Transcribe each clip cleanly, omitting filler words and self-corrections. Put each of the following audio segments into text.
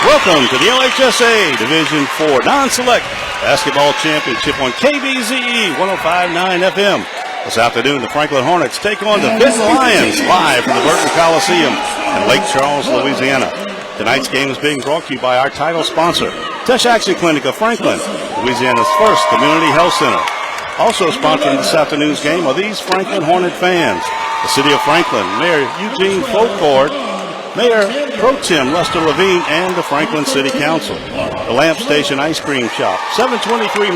Welcome to the LHSAA Division 4 Non-Select Basketball Championship on KBZE 105.9FM. This afternoon, the Franklin Hornets take on the Vinton Lions live from the Burton Coliseum in Lake Charles, Louisiana. Tonight's game is being brought to you by our title sponsor, Tesh Action Clinic of Franklin, Louisiana's first community health center. Also sponsoring this afternoon's game are these Franklin Hornet fans: the City of Franklin, Mayor Eugene Folkord, Mayor Pro Tem Lester Levine, and the Franklin City Council. The Lamp Station Ice Cream Shop, 723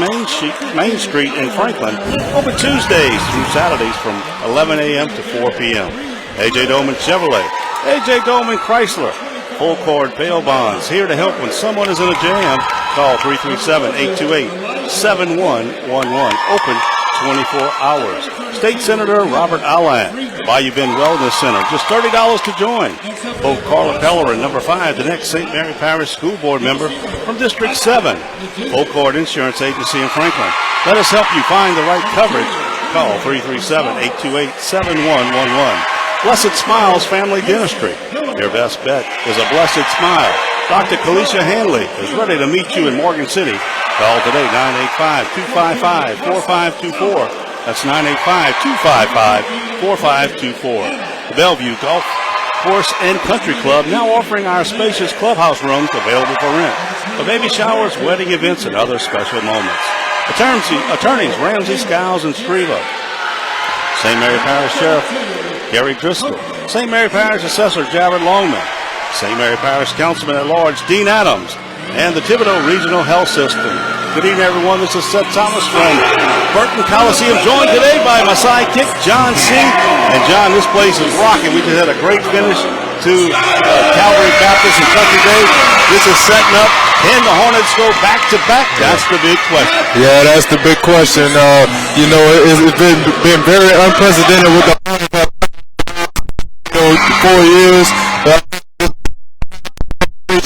Main Street in Franklin, open Tuesdays through Saturdays from 11 a.m. to 4 p.m. A.J. Dolman Chevrolet, A.J. Dolman Chrysler, Full Cord Bail Bonds, here to help when someone is in a jam. Call 337-828-7111. Open 24 hours. State Senator Robert Allen, Bayou Bend Wellness Center, just $30 to join. Both Carla Peller and number 5, the next St. Mary Parish School Board member from District 7. Full Cord Insurance Agency in Franklin. Let us help you find the right coverage. Call 337-828-7111. Blessed Smiles Family Dentistry. Your best bet is a blessed smile. Dr. Kalisha Hanley is ready to meet you in Morgan City. Call today, 985-255-4524. That's 985-255-4524. The Bellevue Golf Course and Country Club now offering our spacious clubhouse rooms available for rent for baby showers, wedding events, and other special moments. Attorneys Ramsey, Skiles, and Streva. St. Mary Parish Sheriff Gary Driscoll. St. Mary Parish Assessor Jared Longman. St. Mary Parish Councilman at Large Dean Adams. And the Thibodeau Regional Health System. Good evening, everyone. This is Seth Thomas from Burton Coliseum, joined today by my sidekick, John C. And John, this place is rocking. We just had a great finish to Calvary Baptist and Country Day. This is setting up. Can the Hornets go back-to-back? That's the big question. Yeah, that's the big question. It's been very unprecedented with the Hornets. 4 years.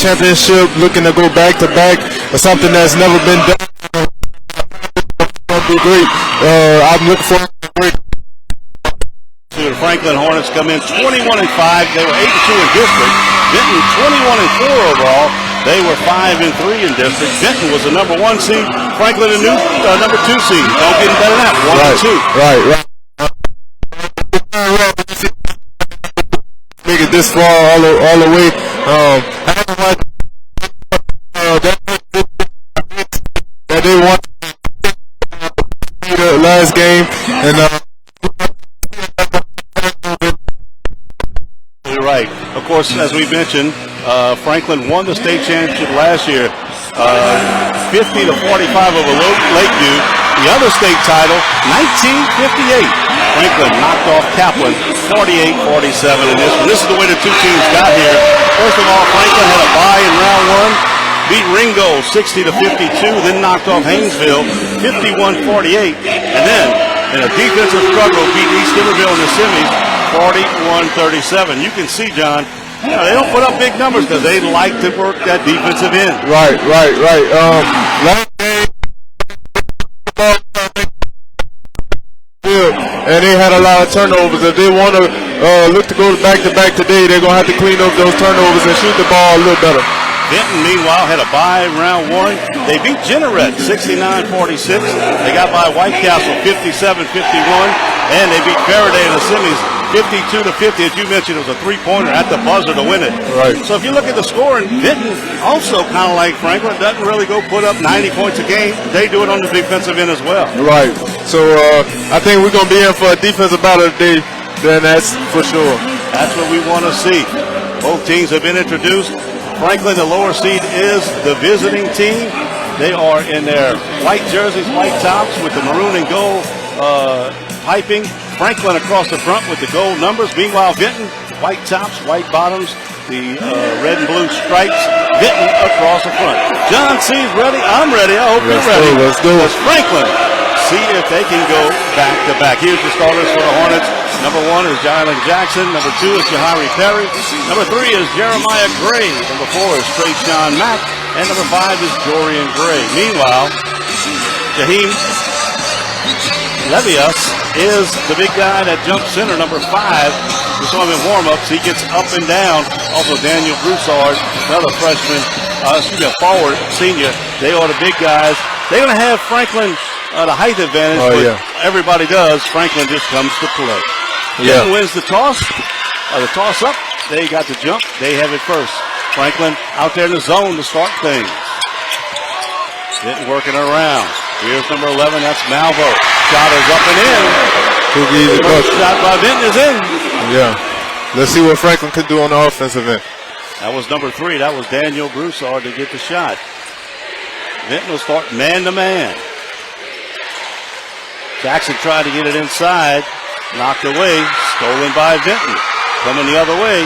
Championship, looking to go back-to-back. Something that's never been done. Be great. I'm looking forward to great. The Franklin Hornets come in 21-5. They were 8-2 in district. Vinton 21-4 overall. They were 5-3 in district. Vinton was the number 1 seed. Franklin a new number 2 seed. Don't get any better than that. 1-2. Right. Make it this far all the way. That they won the last game, and you're right. Of course, as we mentioned, Franklin won the state championship last year, 50-45 over Lakeview. The other state title, 1958. Franklin knocked off Kaplan 48-47 in this one. This is the way the two teams got here. First of all, Franklin had a bye in round 1, beat Ringo 60-52, then knocked off Haynesville 51-48, and then in a defensive struggle beat East Iberville in the semis 41-37. You can see, John, they don't put up big numbers because they like to work that defensive end. Right. Last game, and they had a lot of turnovers. If they want to look to go back-to-back today, they're going to have to clean up those turnovers and shoot the ball a little better. Vinton, meanwhile, had a bye in round 1. They beat Jeanneret 69-46. They got by White Castle 57-51, and they beat Faraday in the semis 52-50. As you mentioned, it was a three-pointer at the buzzer to win it. Right. So if you look at the score, and Vinton also kind of like Franklin, doesn't really go put up 90 points a game. They do it on the defensive end as well. Right. So I think we're going to be in for a defensive battle today. Then that's for sure. That's what we want to see. Both teams have been introduced. Franklin, the lower seed, is the visiting team. They are in their white jerseys, white tops with the maroon and gold piping. Franklin across the front with the gold numbers. Meanwhile, Vinton, white tops, white bottoms, the red and blue stripes. Vinton across the front. John C's ready. I'm ready. I hope you're ready. Let's go. Let's Franklin see if they can go back-to-back. Here's the starters for the Hornets. Number 1 is Jalen Jackson. Number 2 is Jahari Perry. Number 3 is Jeremiah Gray. Number 4 is Trayshawn Mack. And number 5 is Dorian Gray. Meanwhile, Jaheim Levius is the big guy that jumps center, number 5. We saw him in warm-ups. He gets up and down. Also, Daniel Broussard, another freshman forward, senior. They are the big guys. They're going to have Franklin the height advantage, but everybody does. Franklin just comes to play. Vinton wins the toss. The toss up. They got the jump. They have it first. Franklin out there in the zone to start things. Vinton working around. Here's number 11. That's Malvo. Shot is up and in. Shot by Vinton is in. Yeah. Let's see what Franklin can do on the offensive end. That was number 3. That was Daniel Broussard to get the shot. Vinton will start man-to-man. Jackson tried to get it inside. Knocked away. Stolen by Vinton. Coming the other way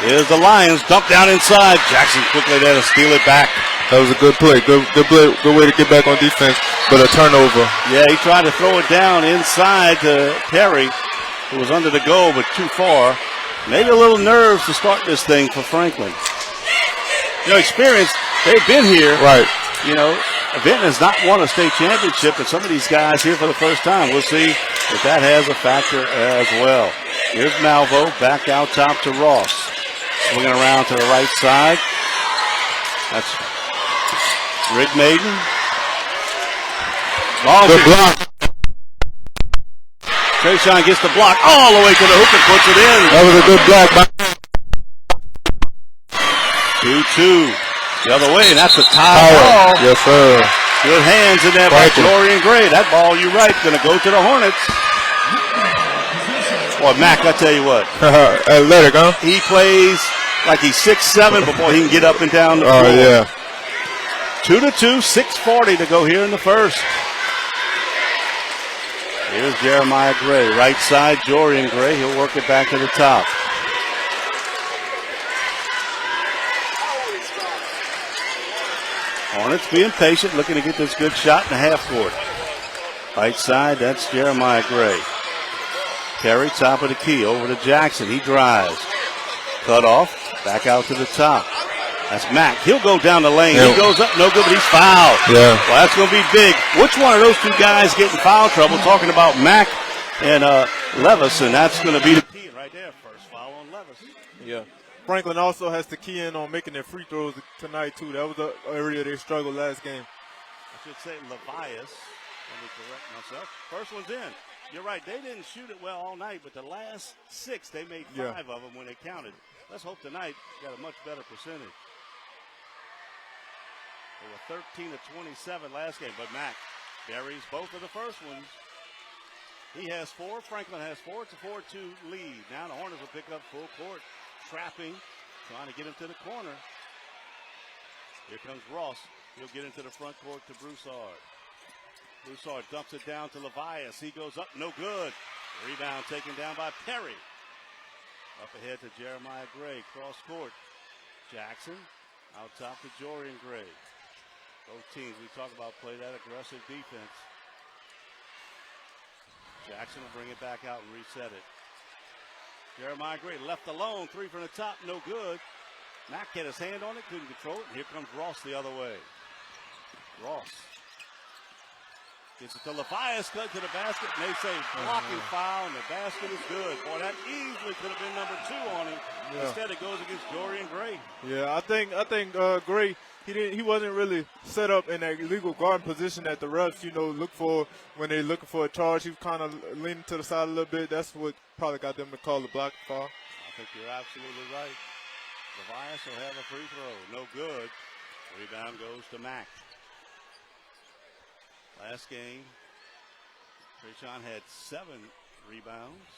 is the Lions. Dumped down inside. Jackson quickly there to steal it back. That was a good play. Good play. Good way to get back on defense, but a turnover. Yeah, he tried to throw it down inside to Terry, who was under the goal, but too far. Maybe a little nerves to start this thing for Franklin. Experience, they've been here. Right. Vinton has not won a state championship, and some of these guys here for the first time. We'll see if that has a factor as well. Here's Malvo back out top to Ross. Swinging around to the right side. That's Rick Maiden. Good block. Trayshawn gets the block all the way to the hoop and puts it in. That was a good block. 2-2. The other way, and that's a tie ball. Yes, sir. Good hands in there by Dorian Gray. That ball, you're right, going to go to the Hornets. Boy, Mac, I tell you what. Athletic, huh? He plays like he's 6'7", but boy, he can get up and down the floor. Oh, yeah. 2-2, 6:40 to go here in the first. Here's Jeremiah Gray. Right side, Dorian Gray. He'll work it back to the top. Hornets being patient, looking to get this good shot in the half court. Right side, that's Jeremiah Gray. Terry, top of the key, over to Jackson. He drives. Cut off, back out to the top. That's Mack. He'll go down the lane. He goes up, no good, but he's fouled. Yeah. Well, that's going to be big. Which one of those two guys get in foul trouble? Talking about Mack and Levis, and that's going to be the key right there. First foul on Levis. Yeah. Franklin also has to key in on making their free throws tonight, too. That was the area they struggled last game. I should say Levias. Let me correct myself. First one's in. You're right. They didn't shoot it well all night, but the last 6, they made 5 of them when they counted. Let's hope tonight got a much better percentage. They were 13 to 27 last game, but Mack buries both of the first ones. He has 4. Franklin has 4. It's a 4-2 lead. Now the Hornets will pick up full court. Trapping, trying to get him to the corner. Here comes Ross. He'll get into the front court to Broussard. Broussard dumps it down to Levias. He goes up, no good. Rebound taken down by Perry. Up ahead to Jeremiah Gray, cross court. Jackson out top to Dorian Gray. Both teams, we talk about, play that aggressive defense. Jackson will bring it back out and reset it. Jeremiah Gray left alone, 3 from the top, no good. Mack had his hand on it, couldn't control it. Here comes Ross the other way. Ross gets it to Levias, cut to the basket, and they say blocking foul, and the basket is good. Boy, that easily could have been number 2 on him. Yeah. Instead, it goes against Dorian Gray. Yeah, I think Gray, he wasn't really set up in that illegal guard position that the refs, look for when they're looking for a charge. He was kind of leaning to the side a little bit. That's what probably got them to call the block foul. I think you're absolutely right. Levias will have a free throw. No good. Rebound goes to Mack. Last game, Trayshawn had 7 rebounds.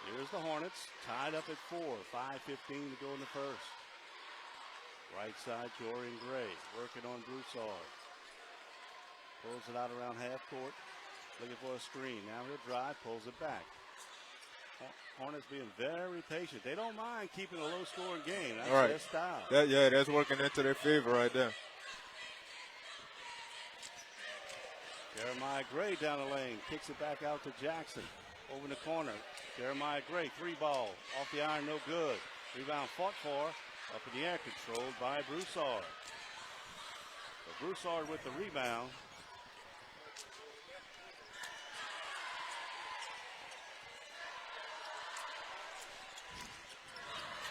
Here's the Hornets, tied up at 4. 5:15 to go in the first. Right side, Dorian Gray, working on Broussard. Pulls it out around half court, looking for a screen. Now he'll drive, pulls it back. Hornets being very patient. They don't mind keeping a low-scoring game. That's their style. That's working into their favor right there. Jeremiah Gray down the lane, kicks it back out to Jackson. Over in the corner, Jeremiah Gray, 3 ball, off the iron, no good. Rebound fought for, up in the air, controlled by Broussard. So Broussard with the rebound.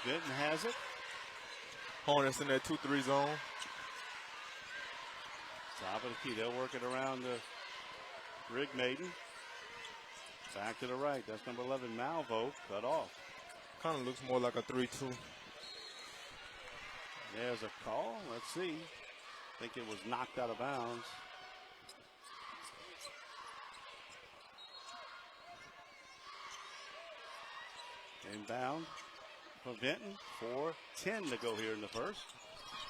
Vinton has it. Hornets in that 2-3 zone. Top of the key. They'll work it around the Rig Maiden. Back to the right. That's number 11, Malvo, cut off. Kind of looks more like a 3-2. There's a call. Let's see. I think it was knocked out of bounds. Inbound for Vinton. 4:10 to go here in the first.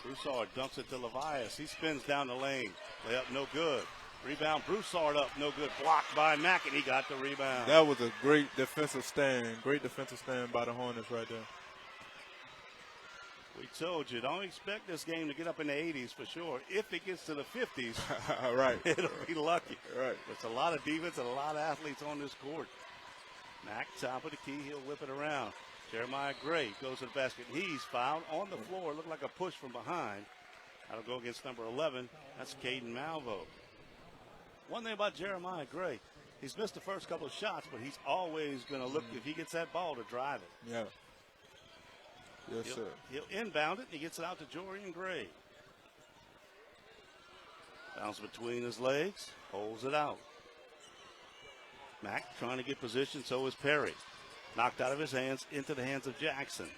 Broussard dumps it to Levias. He spins down the lane. Layup no good. Rebound, Broussard up, no good. Blocked by Mack, and he got the rebound. That was a great defensive stand. Great defensive stand by the Hornets right there. We told you, don't expect this game to get up in the 80s for sure. If it gets to the 50s, right, it'll be lucky. Right. It's a lot of defense and a lot of athletes on this court. Mack, top of the key, he'll whip it around. Jeremiah Gray goes to the basket. He's fouled on the floor. Looked like a push from behind. That'll go against number 11. That's Caden Malvo. One thing about Jeremiah Gray, he's missed the first couple of shots, but he's always going to look, if he gets that ball, to drive it. Yeah. Yes, sir. He'll inbound it, and he gets it out to Jorian Gray. Bounce between his legs, holds it out. Mack trying to get position, so is Perry. Knocked out of his hands, into the hands of Jackson.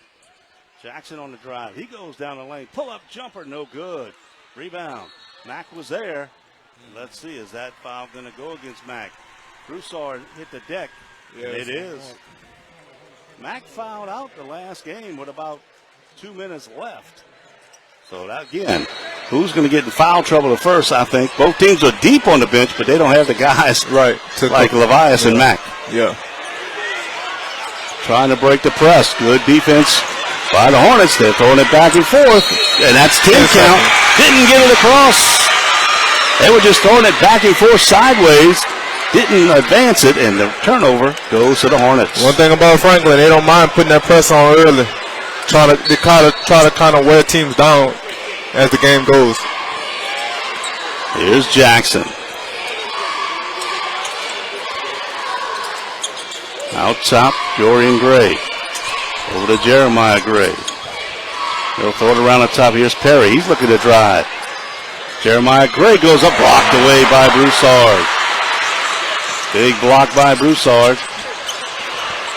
Jackson on the drive. He goes down the lane. Pull-up jumper, no good. Rebound. Mack was there. Let's see, is that foul going to go against Mack? Broussard hit the deck. Yes, it is. Mack fouled out the last game with about 2 minutes left. So that, again, who's going to get in foul trouble at first, I think. Both teams are deep on the bench, but they don't have the guys right like Levias and Mack. Yeah. Trying to break the press. Good defense by the Hornets. They're throwing it back and forth. And that's 10 count. Didn't get it across. They were just throwing it back and forth sideways. Didn't advance it, and the turnover goes to the Hornets. One thing about Franklin, they don't mind putting that press on early. Try to kind of wear teams down as the game goes. Here's Jackson. Out top, Jorian Gray. Over to Jeremiah Gray. They'll throw it around the top. Here's Perry. He's looking to drive. Jeremiah Gray goes up, blocked away by Broussard. Big block by Broussard.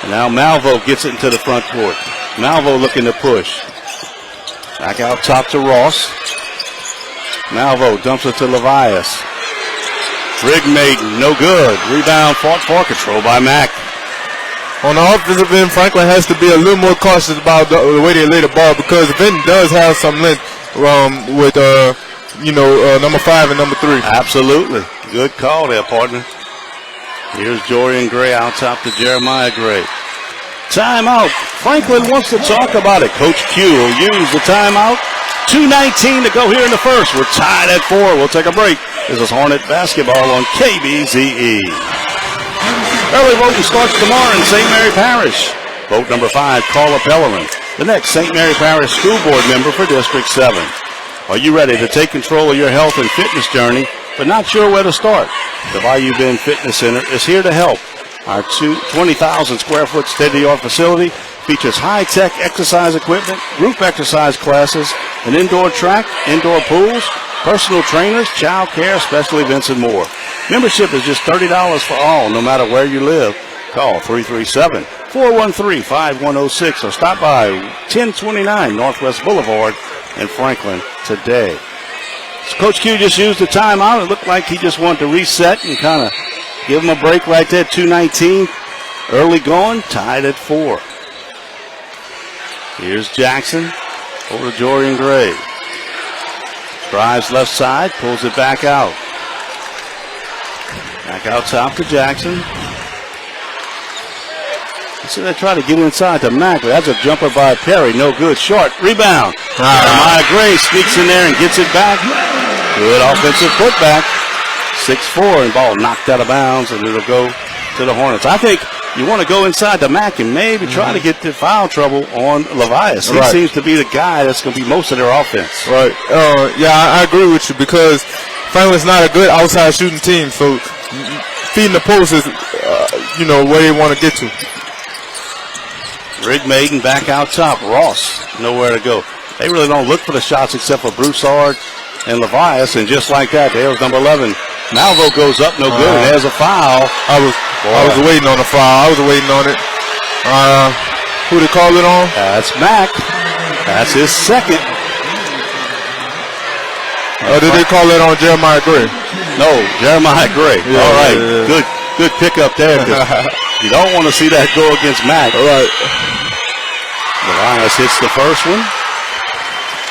And now Malvo gets it into the front court. Malvo looking to push. Back out top to Ross. Malvo dumps it to Levias. Rig Maiden, no good. Rebound fought for, control by Mack. On the offensive end, Franklin has to be a little more cautious about the way they lay the ball, because Vinton does have some length with number 5 and number 3. Absolutely. Good call there, partner. Here's Jorian Gray out top to Jeremiah Gray. Timeout. Franklin wants to talk about it. Coach Q will use the timeout. 2:19 to go here in the first. We're tied at 4. We'll take a break. This is Hornet basketball on KBZE. Early voting starts tomorrow in St. Mary Parish. Vote number 5, Colar Pellerin, the next St. Mary Parish School Board member for District 7. Are you ready to take control of your health and fitness journey, but not sure where to start? The Bayou Bend Fitness Center is here to help. Our 20,000 square foot state-of-the-art facility features high-tech exercise equipment, group exercise classes, an indoor track, indoor pools, personal trainers, child care, special events, and more. Membership is just $30 for all, no matter where you live. Call 337-413-5106 or stop by 1029 Northwest Boulevard in Franklin today. So Coach Q just used the timeout. It looked like he just wanted to reset and kind of give him a break right there. 2:19, early going, tied at 4. Here's Jackson over to Jorian Gray. Drives left side, pulls it back out. Back out top to Jackson. So they try to get inside to Mack. That's a jumper by Perry. No good. Short. Rebound. Jeremiah Gray sneaks in there and gets it back. Good offensive putback. 6-4, and ball knocked out of bounds, and it'll go to the Hornets. I think you want to go inside to Mack and maybe try to get the foul trouble on Levias. He seems to be the guy that's going to be most of their offense. Right. I agree with you, because Franklin's not a good outside shooting team, so feeding the post is, where they want to get to. Rig Maiden back out top. Ross, nowhere to go. They really don't look for the shots except for Broussard and Levias, and just like that, there's number 11. Malvo goes up, no good, and there's a foul. I was waiting on the foul. I was waiting on it. Who they call it on? That's Mack. That's his second. Did they call it on Jeremiah Gray? No, Jeremiah Gray. Yeah, all right, yeah. Good pickup there. You don't want to see that go against Mack. All right. Levias hits the first one.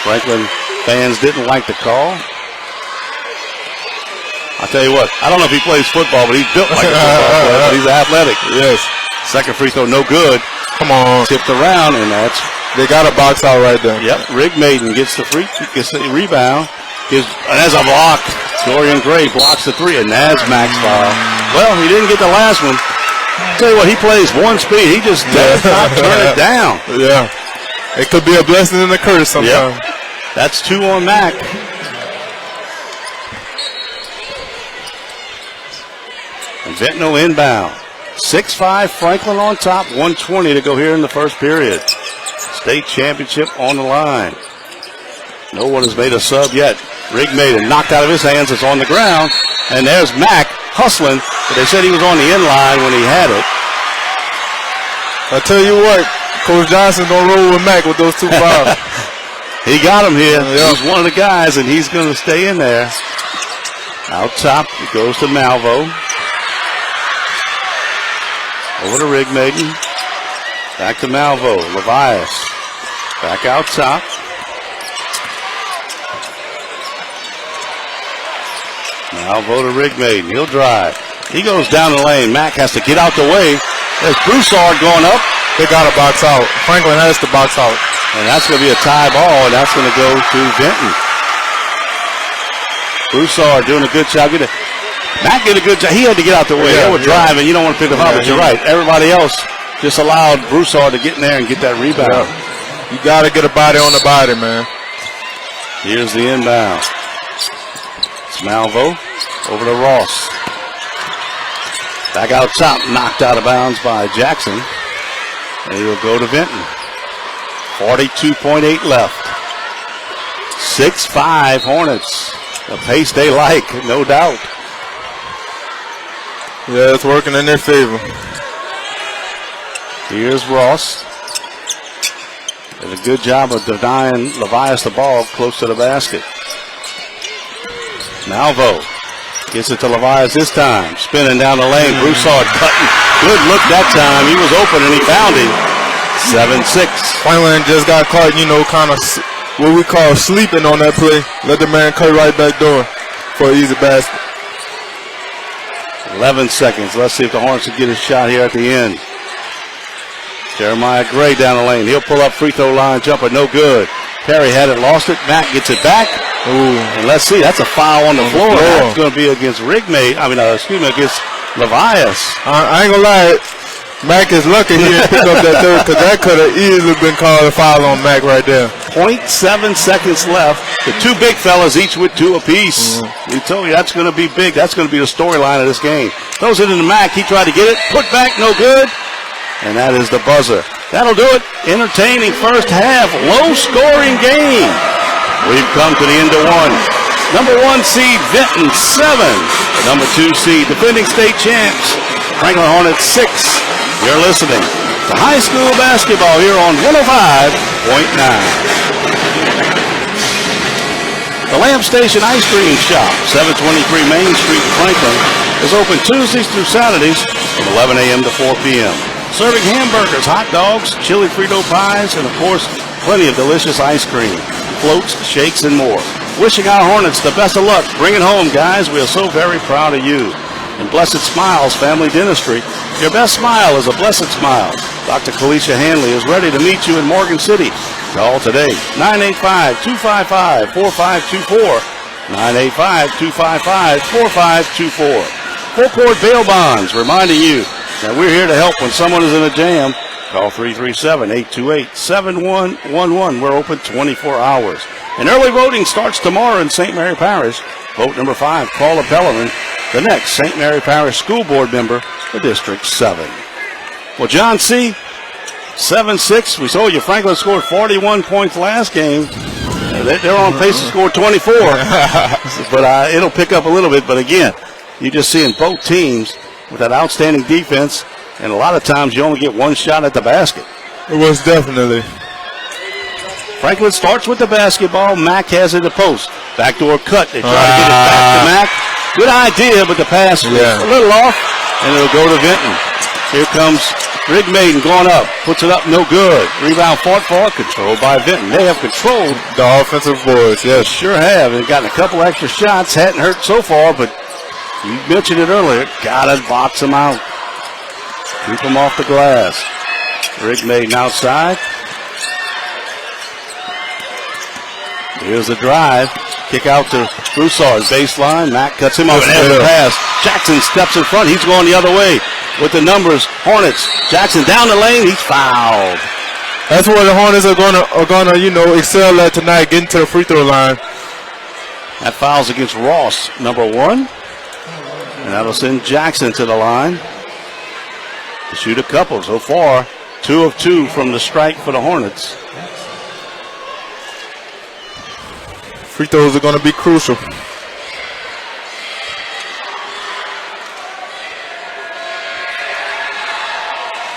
Franklin fans didn't like the call. I'll tell you what, I don't know if he plays football, but he's built like a football player, but he's athletic. Yes. Second free throw, no good. Come on. Tipped around, and they got a box out right there. Yep, Rig Maiden gets the rebound. And there's a block. Dorian Gray blocks the three, and that's Max foul. Well, he didn't get the last one. I'll tell you what, he plays one speed. He just does not turn it down. Yeah. It could be a blessing and a curse sometimes. Yep. That's 2 on Mack. And Vinton inbound. 6-5 Franklin on top. 1:20 to go here in the first period. State championship on the line. No one has made a sub yet. Rig made it. Knocked out of his hands. It's on the ground. And there's Mack hustling. But they said he was on the end line when he had it. I tell you what, Coach Johnson don't roll with Mack with those 2 fouls. He got him here. He's one of the guys, and he's going to stay in there. Out top, it goes to Malvo. Over to Rig Maiden. Back to Malvo. Levias. Back out top. Malvo to Rig Maiden. He'll drive. He goes down the lane. Mack has to get out the way. There's Broussard going up. They got to box out. Franklin has to box out. And that's going to be a tie ball, and that's going to go to Vinton. Broussard doing a good job. Mack did a good job. He had to get out the way. They were driving. You don't want to pick them up, but you're right. Everybody else just allowed Broussard to get in there and get that rebound. You got to get a body on the body, man. Here's the inbound. It's Malvo over to Ross. Back out top, knocked out of bounds by Jackson. And he'll go to Vinton. 42.8 left. 6-5 Hornets. The pace they like, no doubt. Yeah, it's working in their favor. Here's Ross. Did a good job of denying Levias the ball close to the basket. Malvo gets it to Levias this time. Spinning down the lane. Broussard cutting. Good look that time. He was open and he found him. 7-6. Franklin just got caught, kind of what we call sleeping on that play. Let the man cut right back door for an easy basket. 11 seconds. Let's see if the Hornets can get a shot here at the end. Jeremiah Gray down the lane. He'll pull up free throw line jumper. No good. Perry had it, lost it. Mack gets it back. Ooh. And let's see. That's a foul on the floor. That's going to be against against Levias. I ain't going to lie. Mack is lucky he didn't pick up that third because that could have easily been called a foul on Mack right there. 0.7 seconds left. The 2 big fellas each with 2 apiece. We told you that's going to be big. That's going to be the storyline of this game. Throws it into Mack. He tried to get it. Put back, no good. And that is the buzzer. That'll do it. Entertaining first half. Low-scoring game. We've come to the end of one. Number 1 seed, Vinton, 7. Number 2 seed, defending state champs, Franklin Hornets, 6. You're listening to high school basketball here on 105.9. The Lamp Station Ice Cream Shop, 723 Main Street, Franklin, is open Tuesdays through Saturdays from 11 a.m. to 4 p.m. Serving hamburgers, hot dogs, chili Frito pies, and of course, plenty of delicious ice cream, floats, shakes, and more. Wishing our Hornets the best of luck. Bring it home, guys. We are so very proud of you. And Blessed Smiles Family Dentistry. Your best smile is a blessed smile. Dr. Kalisha Hanley is ready to meet you in Morgan City. Call today, 985-255-4524. 985-255-4524. Full Court Bail Bonds reminding you that we're here to help when someone is in a jam. Call 337-828-7111. We're open 24 hours. And early voting starts tomorrow in St. Mary Parish. Vote number 5, Paula Pellerin, the next St. Mary Parish School Board member for District 7. Well, John C., 7-6. We told you Franklin scored 41 points last game. They're on pace to score 24. But it'll pick up a little bit. But again, you're just seeing both teams with that outstanding defense. And a lot of times you only get one shot at the basket. It was definitely. Franklin starts with the basketball. Mack has it at the post. Backdoor cut. They try to get it back to Mack. Good idea, but the pass was a little off. And it'll go to Vinton. Here comes Rick Maiden going up. Puts it up, no good. Rebound fought for, controlled by Vinton. They have controlled the offensive boards, yes. Sure have. They've gotten a couple extra shots. Hadn't hurt so far, but you mentioned it earlier. Gotta box them out. Keep them off the glass. Rick Maiden outside. Here's the drive. Kick out to Broussard. Baseline. Mack cuts him off. And there's the pass. Jackson steps in front. He's going the other way with the numbers. Hornets. Jackson down the lane. He's fouled. That's where the Hornets are gonna excel at tonight, getting to the free throw line. That foul's against Ross, number 1. And that'll send Jackson to the line to shoot a couple. So far, 2 of 2 from the strike for the Hornets. Free throws are going to be crucial.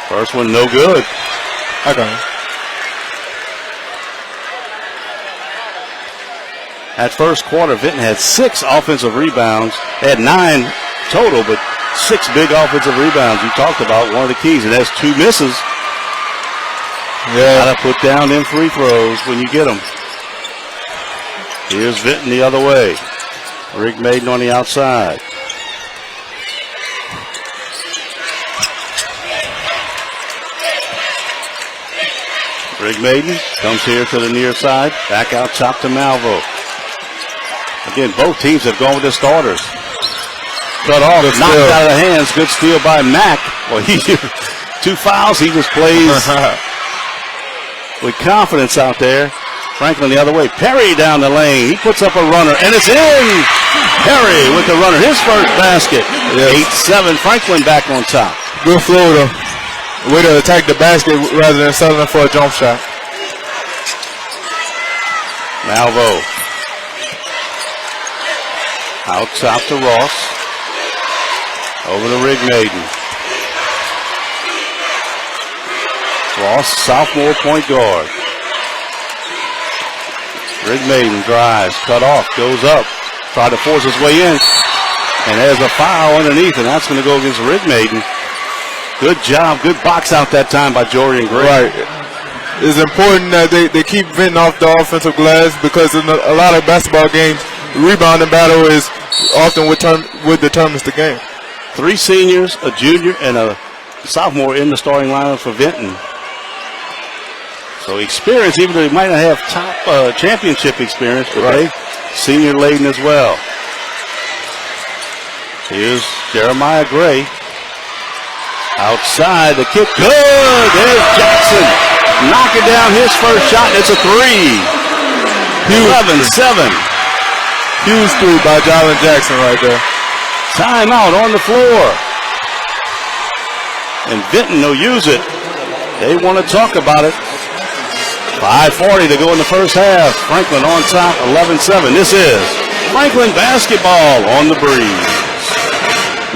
First one, no good. I got it. At first quarter, Vinton had 6 offensive rebounds. They had 9 total, but 6 big offensive rebounds. You talked about one of the keys, and that's 2 misses. Yeah. Gotta put down them free throws when you get them. Here's Vinton the other way. Rick Maiden on the outside. Rick Maiden comes here to the near side. Back out top to Malvo. Again, both teams have gone with their starters. Cut off, knocked out of the hands. Good steal by Mack. Well, 2 fouls. He just plays with confidence out there. Franklin the other way. Perry down the lane. He puts up a runner, and it's in. Perry with the runner. His first basket. 8-7. Franklin back on top. Good flow, though. Way to attack the basket rather than settling for a jump shot. Malvo. Out top to Ross. Over to Rick Maiden. Ross, sophomore point guard. Rick Maiden drives, cut off, goes up, tried to force his way in, and there's a foul underneath, and that's going to go against Rick Maiden. Good job, good box out that time by Jorian Gray. Right. It's important that they keep Vinton off the offensive glass, because in a lot of basketball games, rebounding battle is often what determines the game. 3 seniors, a junior, and a sophomore in the starting lineup for Vinton. So experience, even though they might not have top championship experience, but they senior laden as well. Here's Jeremiah Gray. Outside, the kick, good. There's Jackson knocking down his first shot. It's a 3. 11-7. Huge 3 by Jalen Jackson right there. Timeout on the floor. And Vinton will use it. They want to talk about it. 5:40 to go in the first half. Franklin on top, 11-7. This is Franklin basketball on the breeze.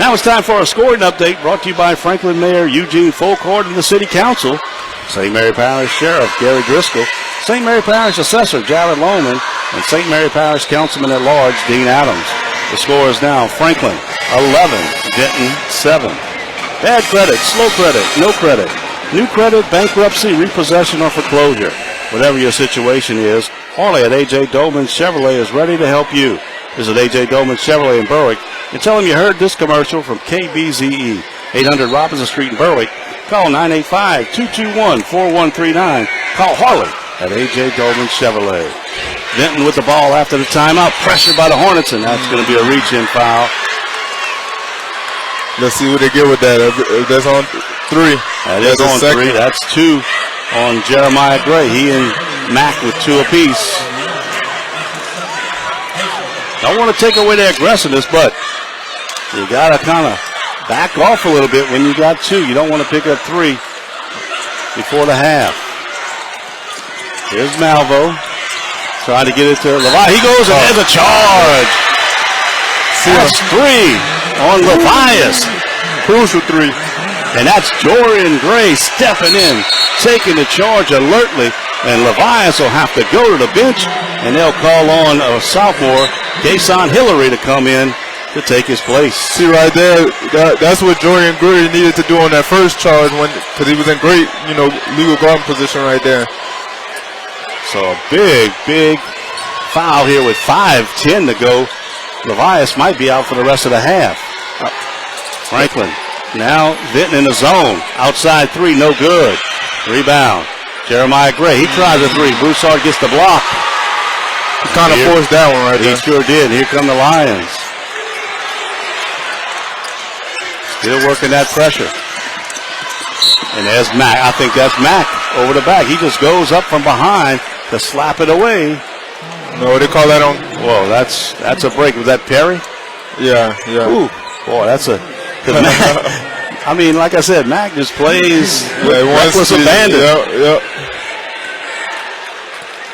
Now it's time for a scoring update brought to you by Franklin Mayor Eugene Folkord and the City Council, St. Mary Parish Sheriff Gary Driscoll, St. Mary Parish Assessor Jared Lohman, and St. Mary Parish Councilman at Large Dean Adams. The score is now Franklin 11, Vinton 7. Bad credit, slow credit, no credit, new credit, bankruptcy, repossession, or foreclosure. Whatever your situation is, Harley at A.J. Dolman Chevrolet is ready to help you. Visit A.J. Dolman Chevrolet in Berwick and tell them you heard this commercial from KBZE. 800 Robinson Street in Berwick. Call 985-221-4139. Call Harley at A.J. Dolman Chevrolet. Vinton with the ball after the timeout. Pressured by the Hornets, and that's going to be a reach-in foul. Let's see what they get with that. If that's on 3. That is on 3. That's 2 on Jeremiah Gray. He and Mack with 2 apiece. Don't want to take away their aggressiveness, but you got to kind of back off a little bit when you got 2. You don't want to pick up 3. before the half. Here's Malvo. Trying to get it to Levi. He goes and has a charge. That's 3 on Levias. Crucial 3. And that's Jorian Gray stepping in, taking the charge alertly. And Levias will have to go to the bench, and they'll call on a sophomore, Kason Hillary, to come in to take his place. See right there, that's what Jorian Gray needed to do on that first charge because he was in great, legal guard position right there. So a big foul here with 5:10 to go. Levias might be out for the rest of the half. Franklin now Vinton in the zone. Outside 3, no good. Rebound. Jeremiah Gray, he tries a 3. Broussard gets the block. He kind of forced that one right there. He sure did. Here come the Lions. Still working that pressure. And there's Mack. I think that's Mack over the back. He just goes up from behind to slap it away. No, they call that on. Whoa, that's a break. Was that Perry? Yeah. Ooh, boy, that's a. I mean, like I said, Mack just plays reckless abandon. Yep.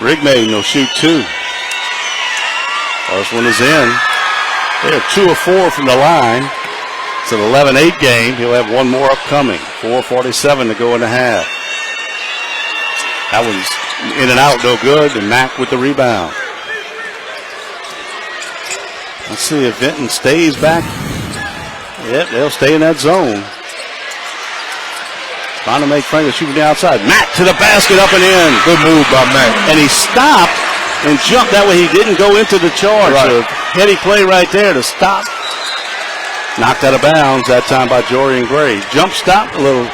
Rigmaiden will shoot 2. First one is in. They're 2 of 4 from the line. It's an 11-8 game. He'll have one more upcoming. 4:47 to go in the half. That one's in and out, no good. And Mack with the rebound. Let's see if Vinton stays back. Yep, they'll stay in that zone. Trying to make Franklin shoot from the outside. Mack to the basket, up and in. Good move by Mack. And he stopped and jumped. That way he didn't go into the charge. Right. So heady play right there to stop. Knocked out of bounds that time by Jorian Gray. Jump stop, a little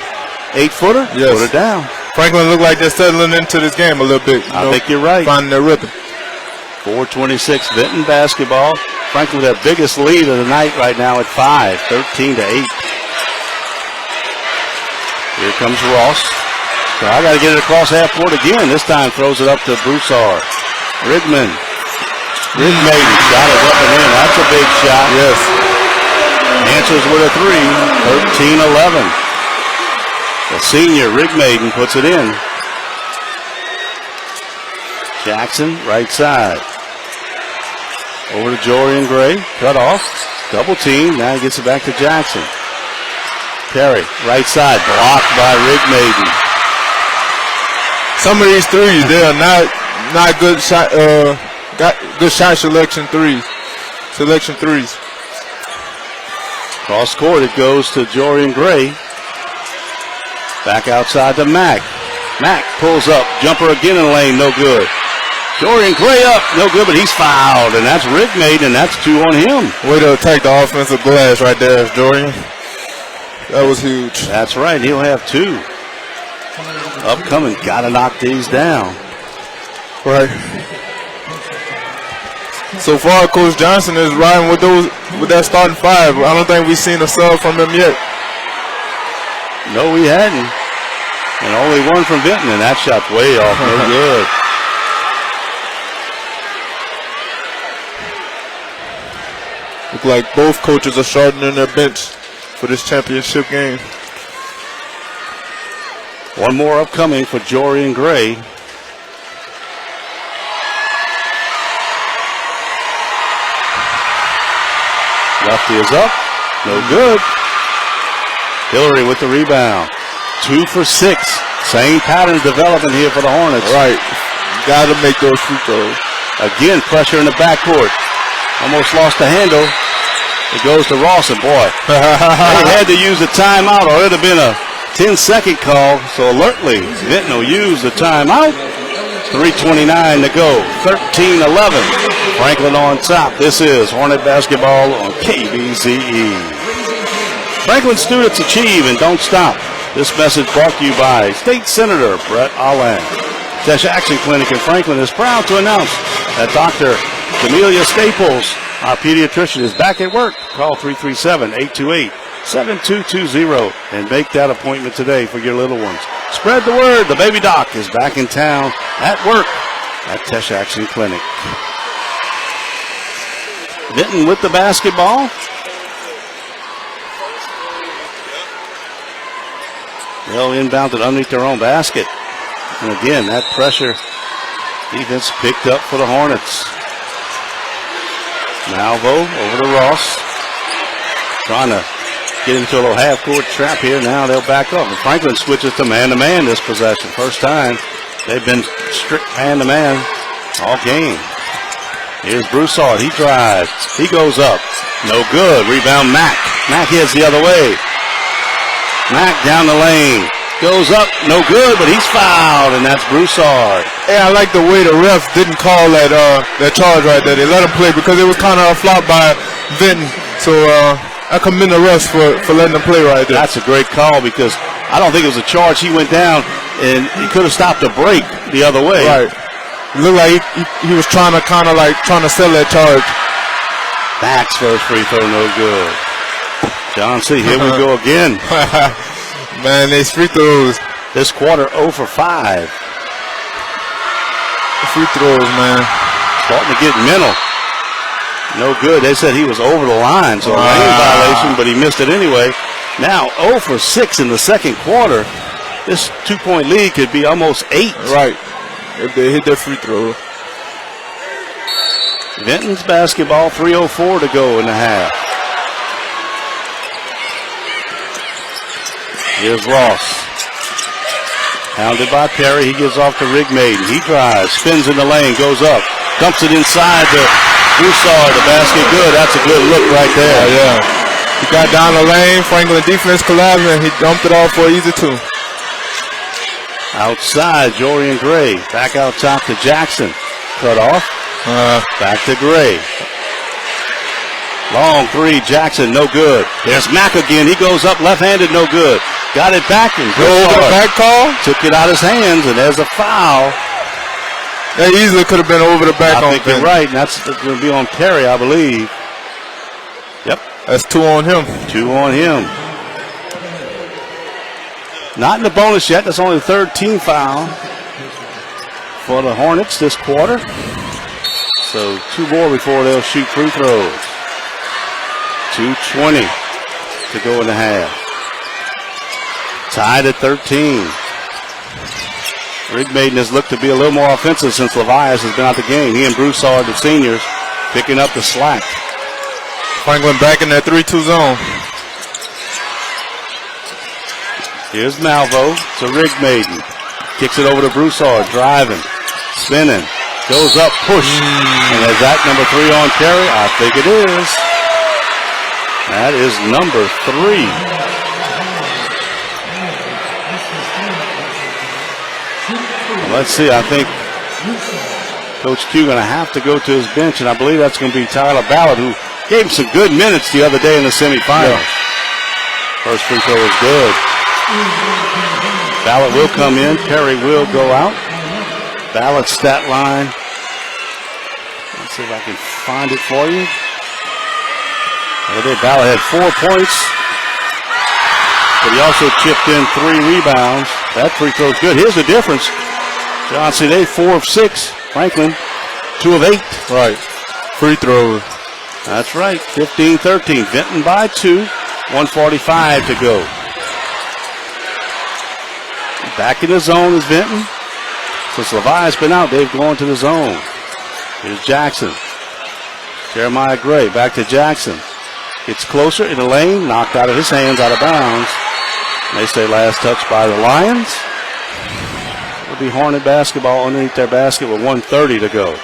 8-footer. Yes. Put it down. Franklin looked like they're settling into this game a little bit. I think you're right. Finding their rhythm. 4:26 Vinton basketball. Franklin with their biggest lead of the night right now at 5, 13-8. Here comes Ross. So I got to get it across half court again. This time throws it up to Broussard. Rigmaiden shot it up and in. That's a big shot. Yes. Answers with a 3, 13-11. The senior Rigmaiden puts it in. Jackson, right side. Over to Jorian Gray. Cut off. Double team. Now he gets it back to Jackson. Perry, right side. Blocked by Rigmaiden. Some of these threes, they are not good shot. Got good shot selection threes. Cross court, it goes to Jorian Gray. Back outside to Mack. Mack pulls up. Jumper again in the lane. No good. Jorian Gray up. No good, but he's fouled. And that's Rigmaiden, and that's 2 on him. Way to attack the offensive glass right there, Jorian. That was huge. That's right. He'll have 2. Upcoming. Got to knock these down. Right. So far, Coach Johnson is riding with that starting 5. I don't think we've seen a sub from him yet. No, we hadn't. And only one from Vinton, and that shot's way off. No good. Look like both coaches are sharpening their bench for this championship game. One more upcoming for Jorian Gray. Lefty is up. No good. Hillary with the rebound. 2 for 6. Same pattern developing here for the Hornets. Right. Got to make those free throws. Again, pressure in the backcourt. Almost lost the handle. It goes to Ross, and boy, they had to use a timeout, or it would have been a 10-second call. So alertly, Vinton will use the timeout. 3:29 to go. 13-11. Franklin on top. This is Hornet basketball on KBZE. Franklin students achieve and don't stop. This message brought to you by State Senator Brett Allen. Tesh Action Clinic in Franklin is proud to announce that Dr. Camelia Staples, our pediatrician, is back at work. Call 337-828-7220 and make that appointment today for your little ones. Spread the word. The baby doc is back in town at work at Tesh Action Clinic. Vinton with the basketball. They'll inbound it underneath their own basket. And again, that pressure defense picked up for the Hornets. Malvo over to Ross. Trying to get into a little half-court trap here. Now they'll back up. And Franklin switches to man-to-man this possession. First time they've been strict man-to-man all game. Here's Broussard. He drives. He goes up. No good. Rebound Mack. Mack heads the other way. Mack down the lane. Goes up. No good, but he's fouled, and that's Broussard. Yeah, I like the way the refs didn't call that charge right there. They let him play because it was kind of a flop by Vinton. So I commend the refs for letting him play right there. That's a great call because I don't think it was a charge. He went down, and he could have stopped a break the other way. Right. It looked like he was trying to sell that charge. Mack's first free throw, no good. John C., here we go again. Man, these free throws. This quarter 0 for 5. Free throws, man. Starting to get mental. No good. They said he was over the line, so a lane violation, but he missed it anyway. Now 0 for 6 in the second quarter. This 2-point lead could be almost 8. Right. If they hit their free throw. Vinton's basketball, 3:04 to go in the half. Here's Ross. Hounded by Perry. He gives off to Rigmaiden. He drives, spins in the lane, goes up, dumps it inside to Broussard. The basket good. That's a good look right there. Yeah. He got down the lane. Franklin defense collapsed, and he dumped it off for easy 2. Outside, Jorian Gray. Back out top to Jackson. Cut off. Back to Gray. Long three, Jackson, no good. There's Mack again. He goes up left-handed, no good. Got it back and over the back call. Took it out of his hands, and there's a foul. That easily could have been over the back. I think you're right, and that's going to be on Perry, I believe. Yep. That's 2 on him. 2 on him. Not in the bonus yet. That's only the third team foul for the Hornets this quarter. So 2 more before they'll shoot free throws. 2:20 to go in the half. Tied at 13. Rigmaiden has looked to be a little more offensive since Levias has been out the game. He and Broussard, the seniors, picking up the slack. Franklin back in that 3-2 zone. Here's Malvo to Rigmaiden. Kicks it over to Broussard, driving, spinning, goes up, push. And is that number 3 on Perry? I think it is. That is number 3. Well, let's see, I think Coach Q going to have to go to his bench, and I believe that's going to be Tyler Ballard, who gave him some good minutes the other day in the semifinals. Yeah. First free throw is good. Ballard will come in. Perry will go out. Ballard's stat line. Let's see if I can find it for you. Ballard had 4 points, but he also chipped in 3 rebounds. That free throw's good. Here's the difference. John C. Day, 4 of 6. Franklin, 2 of 8. Right. Free throws. That's right. 15-13. Vinton by 2. 1:45 to go. Back in the zone is Vinton. Since Levi's been out, they've gone to the zone. Here's Jackson. Jeremiah Gray back to Jackson. Gets closer in the lane, knocked out of his hands, out of bounds. And they say last touch by the Lions. It'll be Hornet basketball underneath their basket with 1:30 to go.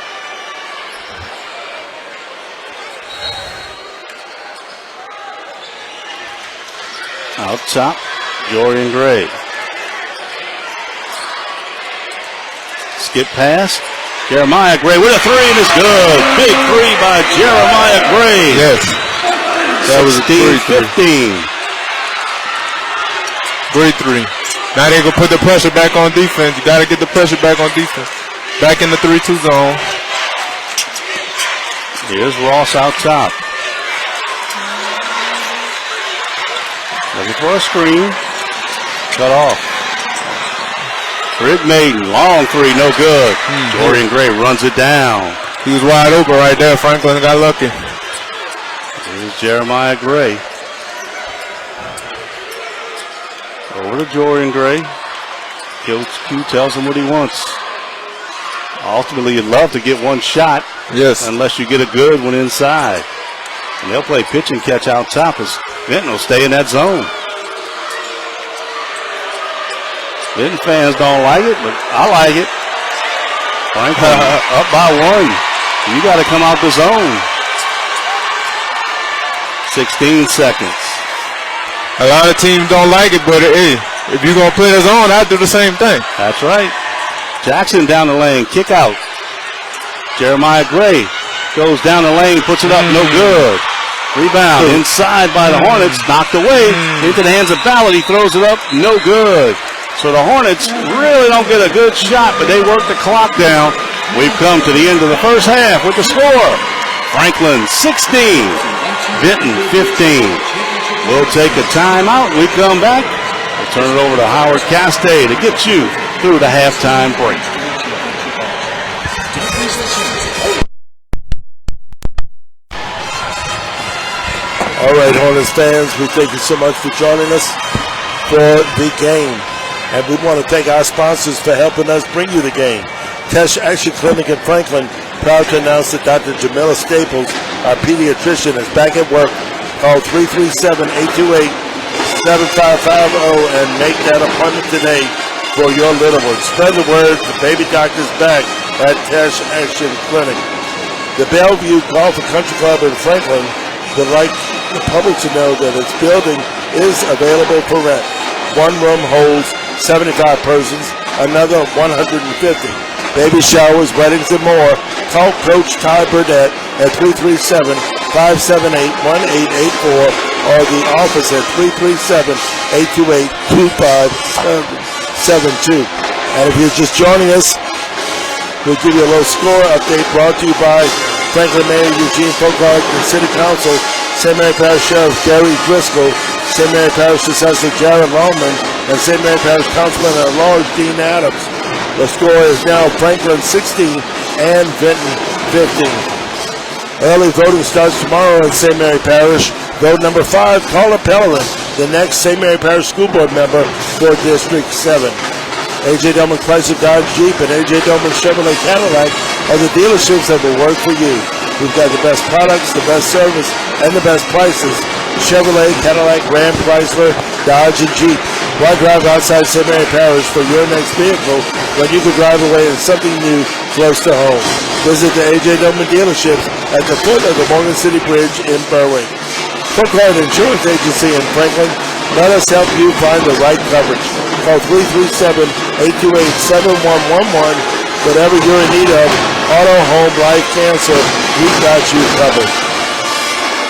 Out top, Jorian Gray. Skip pass. Jeremiah Gray with a 3 and it's good. Big 3 by Jeremiah Gray. Yes. That was a 15. Great 3. Now they're going to put the pressure back on defense. You got to get the pressure back on defense. Back in the 3-2 zone. Here's Ross out top. Looking for a screen. Cut off. Rigmaiden, long 3, no good. Jorian Gray runs it down. He was wide open right there. Franklin got lucky. Here's Jeremiah Gray. Over to Jordan Gray. Coach Q tells him what he wants. Ultimately, you'd love to get one shot. Yes. Unless you get a good one inside. And they'll play pitch and catch out top as Vinton will stay in that zone. Vinton fans don't like it, but I like it. Franklin up by one. You got to come out the zone. 16 seconds. A lot of teams don't like it, but hey, if you're going to play the zone, I'll do the same thing. That's right. Jackson down the lane, kick out. Jeremiah Gray goes down the lane, puts it up, no good. Rebound inside by the Hornets, knocked away into the hands of Ballard. He throws it up, no good. So the Hornets really don't get a good shot, but they work the clock down. We've come to the end of the first half with the score. Franklin 16, Vinton 15. We'll take a timeout. We come back. We'll turn it over to Howard Castay to get you through the halftime break. All right, Hornets fans, we thank you so much for joining us for the game. And we want to thank our sponsors for helping us bring you the game. Tesh Action Clinic in Franklin, proud to announce that Dr. Jamila Staples, our pediatrician, is back at work. Call 337-828-7550 and make that appointment today for your little one. Spread the word, the baby doctor's back at Tesh Action Clinic. The Bellevue Golf and Country Club in Franklin would like the public to know that its building is available for rent. One room holds 75 persons, another 150. Baby showers, weddings, and more. Call Coach Ty Burdett at 337-578-1884 or the office at 337-828-2572. And if you're just joining us, we'll give you a little score update brought to you by Franklin Mayor Eugene Folkart and City Council, St. Mary Parish Sheriff Gary Driscoll, St. Mary Parish Assessor Jared Longman, and St. Mary Parish Councilman at Large Dean Adams. The score is now Franklin 16 and Vinton 15. Early voting starts tomorrow in St. Mary Parish. Vote number 5, Colar Pellerin, the next St. Mary Parish School Board member for District 7. A.J. Dolman Chrysler Dodge Jeep and A.J. Dolman Chevrolet Cadillac are the dealerships that will work for you. We've got the best products, the best service, and the best prices. Chevrolet, Cadillac, Ram, Chrysler, Dodge, and Jeep. Why drive outside St. Mary Parish for your next vehicle when you can drive away in something new close to home? Visit the A.J. Dolman dealerships at the foot of the Morgan City Bridge in Berwick. Folkart Insurance Agency in Franklin, let us help you find the right coverage. Call 337-828-7111. Whatever you're in need of, auto, home, life, cancer, we've got you covered.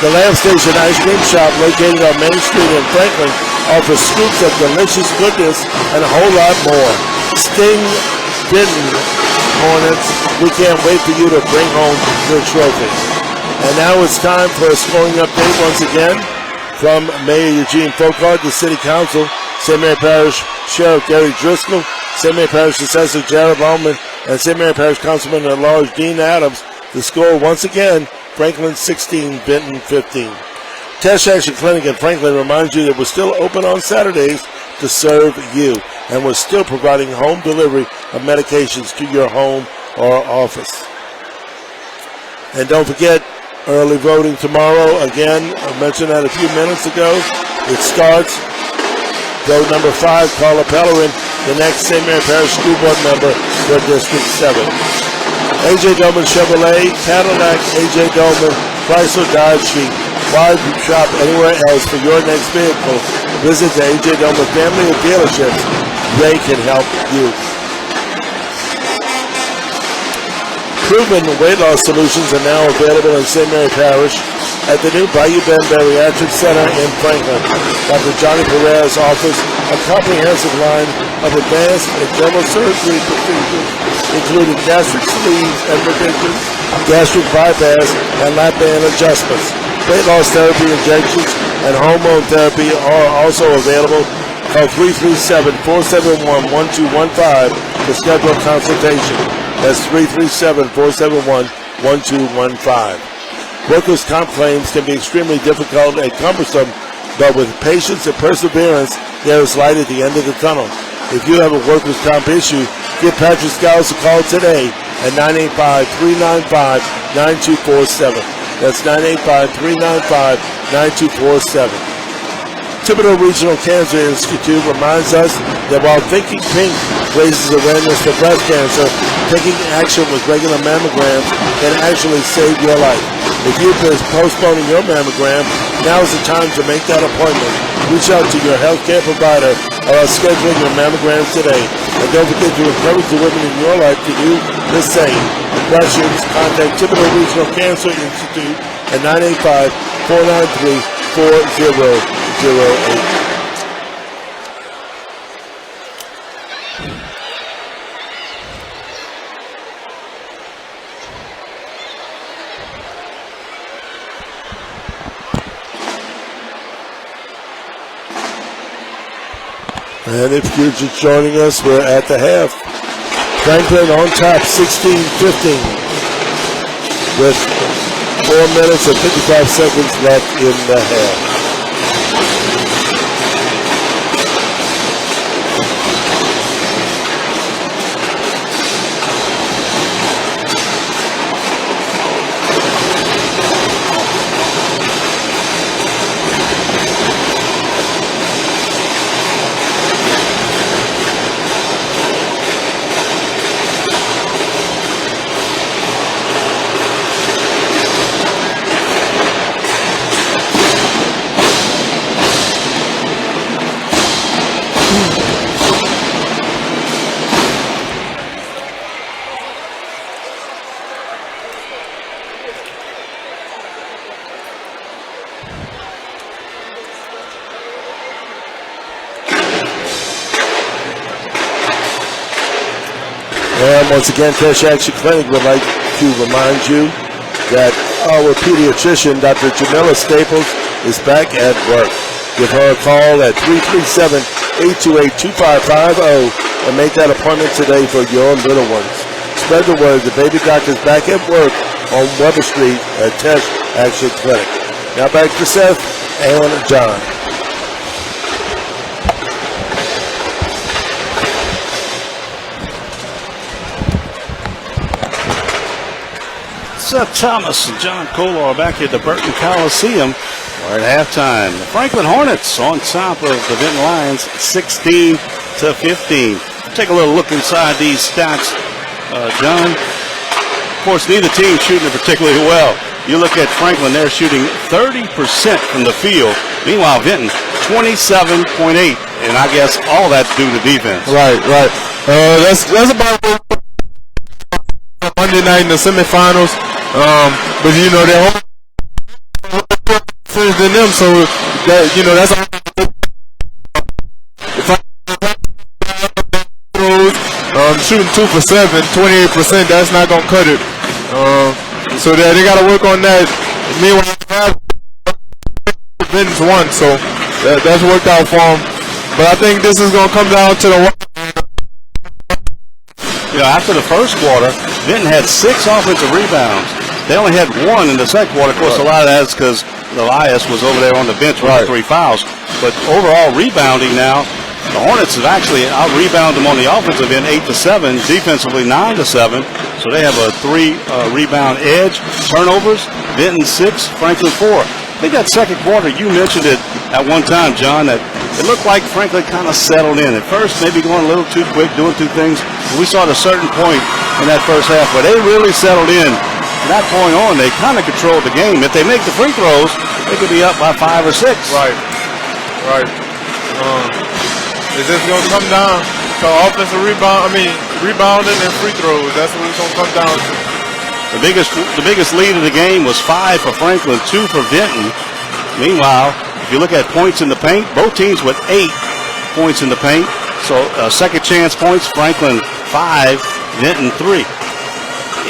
The Lamp Station Ice Cream Shop, located on Main Street in Franklin, offers scoops of delicious goodness and a whole lot more. Sting, Vinton, Hornets, we can't wait for you to bring home your trophy. And now it's time for a scoring update once again from Mayor Eugene Folkart, the City Council, St. Mary Parish Sheriff Gary Driscoll, St. Mary Parish Assessor Jared Longman, and St. Mary Parish Councilman at Large Dean Adams. The score once again, Franklin 16, Vinton 15. Tesh Action Clinic in Franklin reminds you that we're still open on Saturdays to serve you, and we're still providing home delivery of medications to your home or office. And don't forget, early voting tomorrow. Again, I mentioned that a few minutes ago. It starts. Vote number 5, Colar Pellerin, the next St. Mary Parish School Board member for District 7. A.J. Dolman Chevrolet, Cadillac, A.J. Dolman, Chrysler Dodge Jeep. Why shop anywhere else for your next vehicle? Visit the A.J. Dolman family of dealerships. They can help you. Proven weight loss solutions are now available in St. Mary Parish at the new Bayou Bend Bariatric Center in Franklin. Dr. Johnny Perez offers a comprehensive line of advanced and general surgery procedures, including gastric sleeves and revisions, gastric bypass, and lap band adjustments. Weight loss therapy injections and hormone therapy are also available. Call 337-471-1215 to schedule a consultation. That's 337-471-1215. Workers' comp claims can be extremely difficult and cumbersome, but with patience and perseverance, there is light at the end of the tunnel. If you have a workers' comp issue, give Patrick Scales a call today at 985-395-9247. That's 985-395-9247. Thibodeau Regional Cancer Institute reminds us that while Thinking Pink raises awareness for breast cancer, taking action with regular mammograms can actually save your life. If you've been postponing your mammogram, now is the time to make that appointment. Reach out to your healthcare provider or schedule your mammogram today. And don't forget to encourage the women in your life to do the same. For questions, contact Thibodeau Regional Cancer Institute at 985-493-4008. And if you're just joining us, we're at the half. Franklin on top, 16-15, with 4 minutes and 55 seconds left in the half. And once again, Cash Action Clinic would like to remind you that our pediatrician, Dr. Jamila Staples, is back at work. Give her a call at 337-828-2550 and make that appointment today for your little ones. Spread the word, the baby doctor's back at work on Weber Street at Cash Action Clinic. Now back to Seth and John. Seth Thomas and John Colar back at the Burton Coliseum. We're at halftime. The Franklin Hornets on top of the Vinton Lions, 16-15. Take a little look inside these stats, John. Of course, neither team shooting it particularly well. You look at Franklin, they're shooting 30% from the field. Meanwhile, Vinton, 27.8. And I guess all that's due to defense. Right. That's about Monday night in the semifinals. But you know they're home than them, so that that's shooting 2 for 7, 28%. That's not gonna cut it. So they got to work on that. Meanwhile, Vinton's won, so that's worked out for them. But I think this is gonna come down to the. After the first quarter, Vinton had 6 offensive rebounds. They only had 1 in the second quarter. Of course, a lot of that's because Elias was over there on the bench with 3 fouls. But overall rebounding now, the Hornets have actually out-rebounded them on the offensive end 8-7, defensively 9-7. So they have a 3 rebound edge. Turnovers, Vinton 6, Franklin 4. I think that second quarter, you mentioned it at one time, John, that it looked like Franklin kind of settled in. At first, maybe going a little too quick, doing 2 things. We saw at a certain point in that first half, but they really settled in. From that point on, they kind of controlled the game. If they make the free throws, they could be up by 5 or 6. Right. It's just going to come down to offensive rebounding and free throws. That's what it's going to come down to. The biggest lead of the game was 5 for Franklin, 2 for Vinton. Meanwhile, if you look at points in the paint, both teams with 8 points in the paint. So second chance points, Franklin 5, Vinton 3.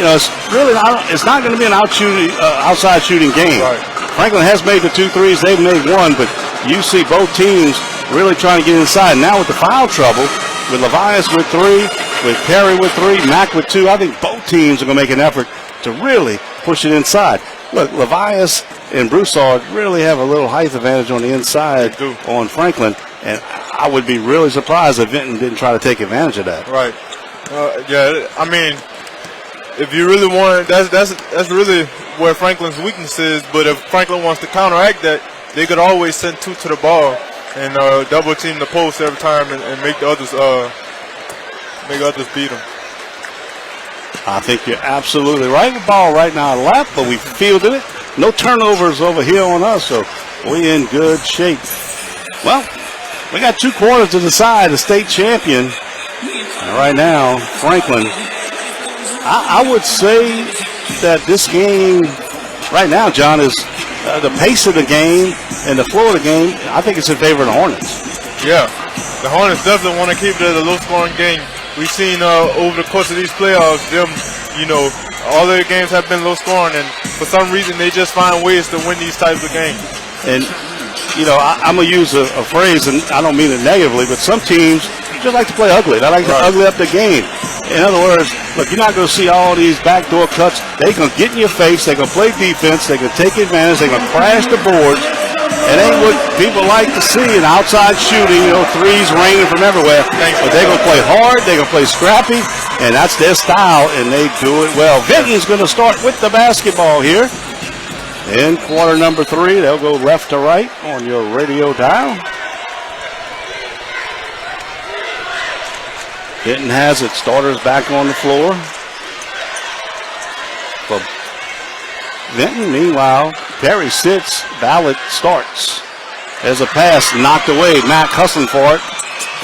It's really it's not going to be an outside shooting game. Right. Franklin has made the 2 threes, they've made 1, but you see both teams really trying to get inside. Now with the foul trouble, with Levias with 3, with Perry with 3, Mack with 2, I think both teams are going to make an effort to really push it inside. Look, Levias and Broussard really have a little height advantage on the inside on Franklin. And I would be really surprised if Vinton didn't try to take advantage of that. Right. Yeah, I mean, if you really want, that's really where Franklin's weakness is. But if Franklin wants to counteract that, they could always send 2 to the ball and double team the post every time and make the others beat them. I think you're absolutely right. The ball right now left, but we fielded it. No turnovers over here on us, so we're in good shape. Well, we got 2 quarters to decide the state champion. And right now, Franklin, I would say that this game right now, John, is the pace of the game and the flow of the game, I think it's in favor of the Hornets. Yeah, the Hornets definitely want to keep it a low-scoring game. We've seen over the course of these playoffs, all their games have been low-scoring, and for some reason they just find ways to win these types of games. And, I'm going to use a phrase, and I don't mean it negatively, but some teams just like to play ugly. They like to ugly up the game. In other words, look, you're not going to see all these backdoor cuts. They're going to get in your face. They're going to play defense. They're going to take advantage. They're going to crash the boards. It ain't what people like to see, an outside shooting, threes raining from everywhere. But they're going to play hard. They're going to play scrappy, and that's their style, and they do it well. Vinton's going to start with the basketball here. In quarter number 3, they'll go left to right on your radio dial. Vinton has it. Starters back on the floor. For Vinton, meanwhile, Perry sits. Ballot starts. There's a pass knocked away. Mack hustling for it.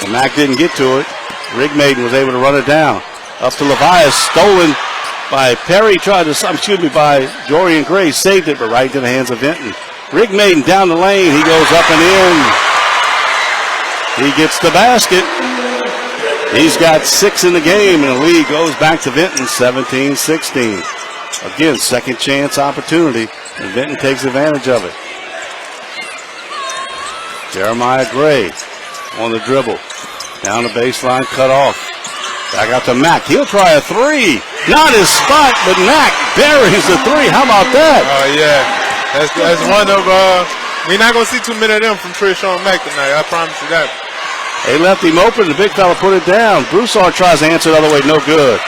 And Mack didn't get to it. Rigmaiden was able to run it down. Up to Levias. Stolen by Perry. By Jorian Gray. Saved it, but right into the hands of Vinton. Rigmaiden down the lane. He goes up and in. He gets the basket. He's got 6 in the game, and the lead goes back to Vinton, 17-16. Again, second chance opportunity, and Vinton takes advantage of it. Jeremiah Gray on the dribble. Down the baseline, cut off. Back out to Mack. He'll try a 3. Not his spot, but Mack buries the 3. How about that? Yeah. That's one of, we're not going to see too many of them from Treshawn Mack tonight. I promise you that. They left him open. The big fella put it down. Broussard tries to answer the other way. No good.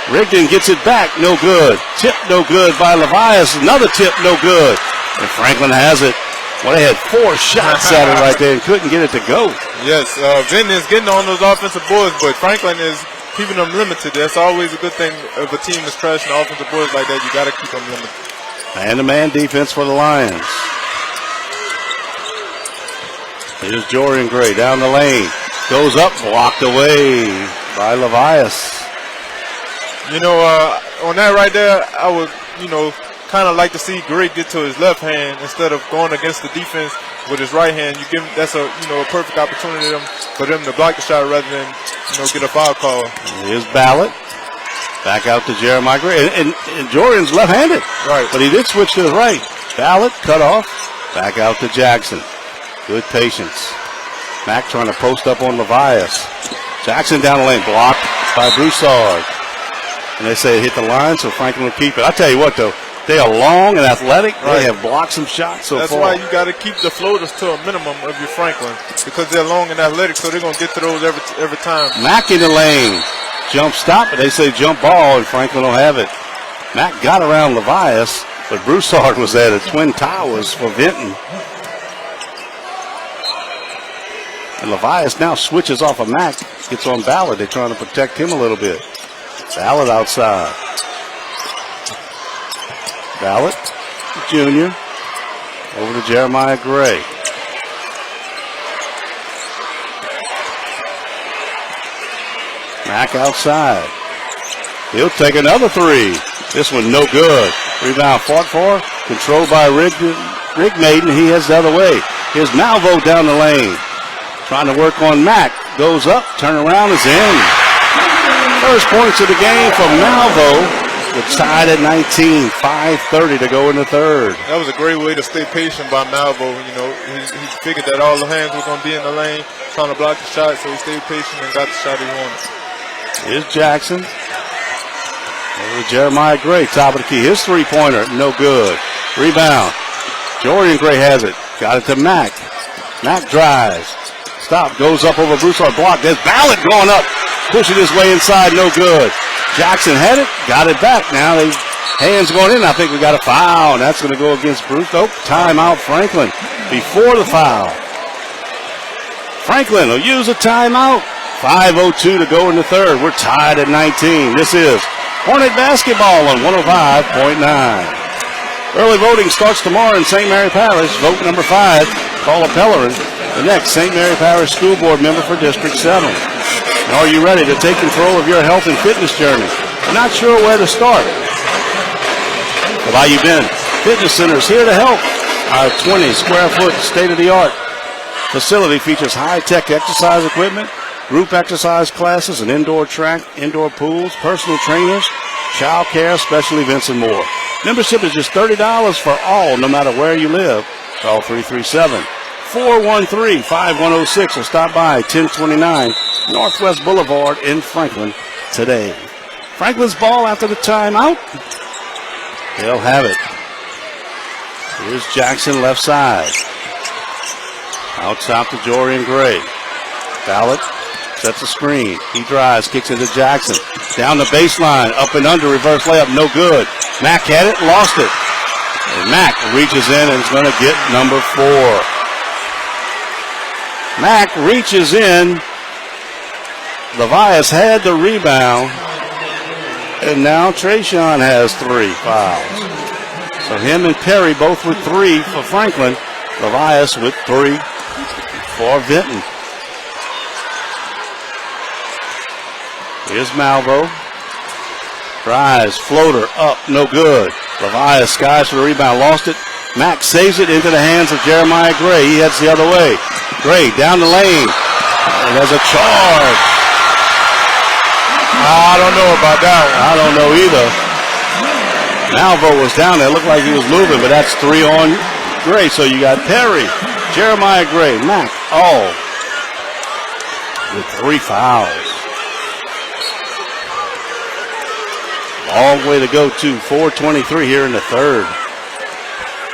Rigdon gets it back. No good. Tip no good by Levias. Another tip no good. And Franklin has it. Well, they had 4 shots at it right there and couldn't get it to go. Yes, Vinton is getting on those offensive boards, but Franklin is keeping them limited. That's always a good thing if a team is trashing offensive boards like that. You got to keep them limited. Man-to-man defense for the Lions. Here's Jorian Gray down the lane. Goes up, blocked away by Levias. On that right there, I would, kind of like to see Gray get to his left hand instead of going against the defense with his right hand. You give him, that's a perfect opportunity for them to block the shot rather than get a foul call. Here's Ballot. Back out to Jeremiah Gray. And Jorian's left-handed. Right. But he did switch to the right. Ballot, cut off. Back out to Jackson. Good patience. Mack trying to post up on Levias. Jackson down the lane, blocked by Broussard. And they say it hit the line, so Franklin will keep it. I tell you what, though, they are long and athletic. Right. They have blocked some shots so That's far. why you got to keep the floaters to a minimum of your Franklin, because they're long and athletic, so they're going to get to those every time. Mack in the lane. Jump stop, but they say jump ball, and Franklin will have it. Mack got around Levias, but Broussard was at a Twin Towers for Vinton. And Levias now switches off of Mack, gets on Ballard. They're trying to protect him a little bit. Ballard outside. Ballard, junior, over to Jeremiah Gray. Mack outside. He'll take another 3. This one no good. Rebound fought for, controlled by Rigmaiden. He heads the other way. Here's Malvo down the lane. Trying to work on Mack. Goes up, turn around, is in. First points of the game for Malvo. We're tied at 19, 5:30 to go in the third. That was a great way to stay patient by Malvo. He figured that all the hands were going to be in the lane, trying to block the shot, so he stayed patient and got the shot he wanted. Here's Jackson. Over to Jeremiah Gray, top of the key. His 3-pointer, no good. Rebound. Jorian Gray has it. Got it to Mack. Mack drives. stop. Goes up over Broussard. Block. There's Ballard going up. Pushing his way inside. No good. Jackson had it. Got it back. Now they hands going in. I think we got a foul. And that's going to go against Bruce. Oh, timeout Franklin before the foul. Franklin will use a timeout. 5:02 to go in the third. We're tied at 19. This is Hornet basketball on 105.9. Early voting starts tomorrow in St. Mary Parish. Vote number 5, Paula Pellerin, the next St. Mary Parish School Board member for District 7. And are you ready to take control of your health and fitness journey? Not sure where to start? The Bayou Bend Fitness Center is here to help. Our 20-square-foot state-of-the-art facility features high-tech exercise equipment, group exercise classes, an indoor track, indoor pools, personal trainers, child care, special events, and more. Membership is just $30 for all, no matter where you live. Call 337-413-5106 or stop by 1029 Northwest Boulevard in Franklin today. Franklin's ball after the timeout. They'll have it. Here's Jackson left side. Out top to Jorian Gray. Ballard sets a screen. He drives, kicks into Jackson. Down the baseline, up and under, reverse layup, no good. Mack had it, lost it. And Mack reaches in and is going to get number 4. Mack reaches in. Levias had the rebound. And now Trayshawn has 3 fouls. So him and Perry both with 3 for Franklin. Levias with 3 for Vinton. Here's Malvo. Drives, floater, up, no good. Levias skies for the rebound, lost it. Mack saves it into the hands of Jeremiah Gray. He heads the other way. Gray down the lane. And there's a charge. I don't know about that one. I don't know either. Malvo was down there. Looked like he was moving, but that's 3 on Gray. So you got Perry, Jeremiah Gray, Mack, all with 3 fouls. Long way to go to 4:23 here in the third.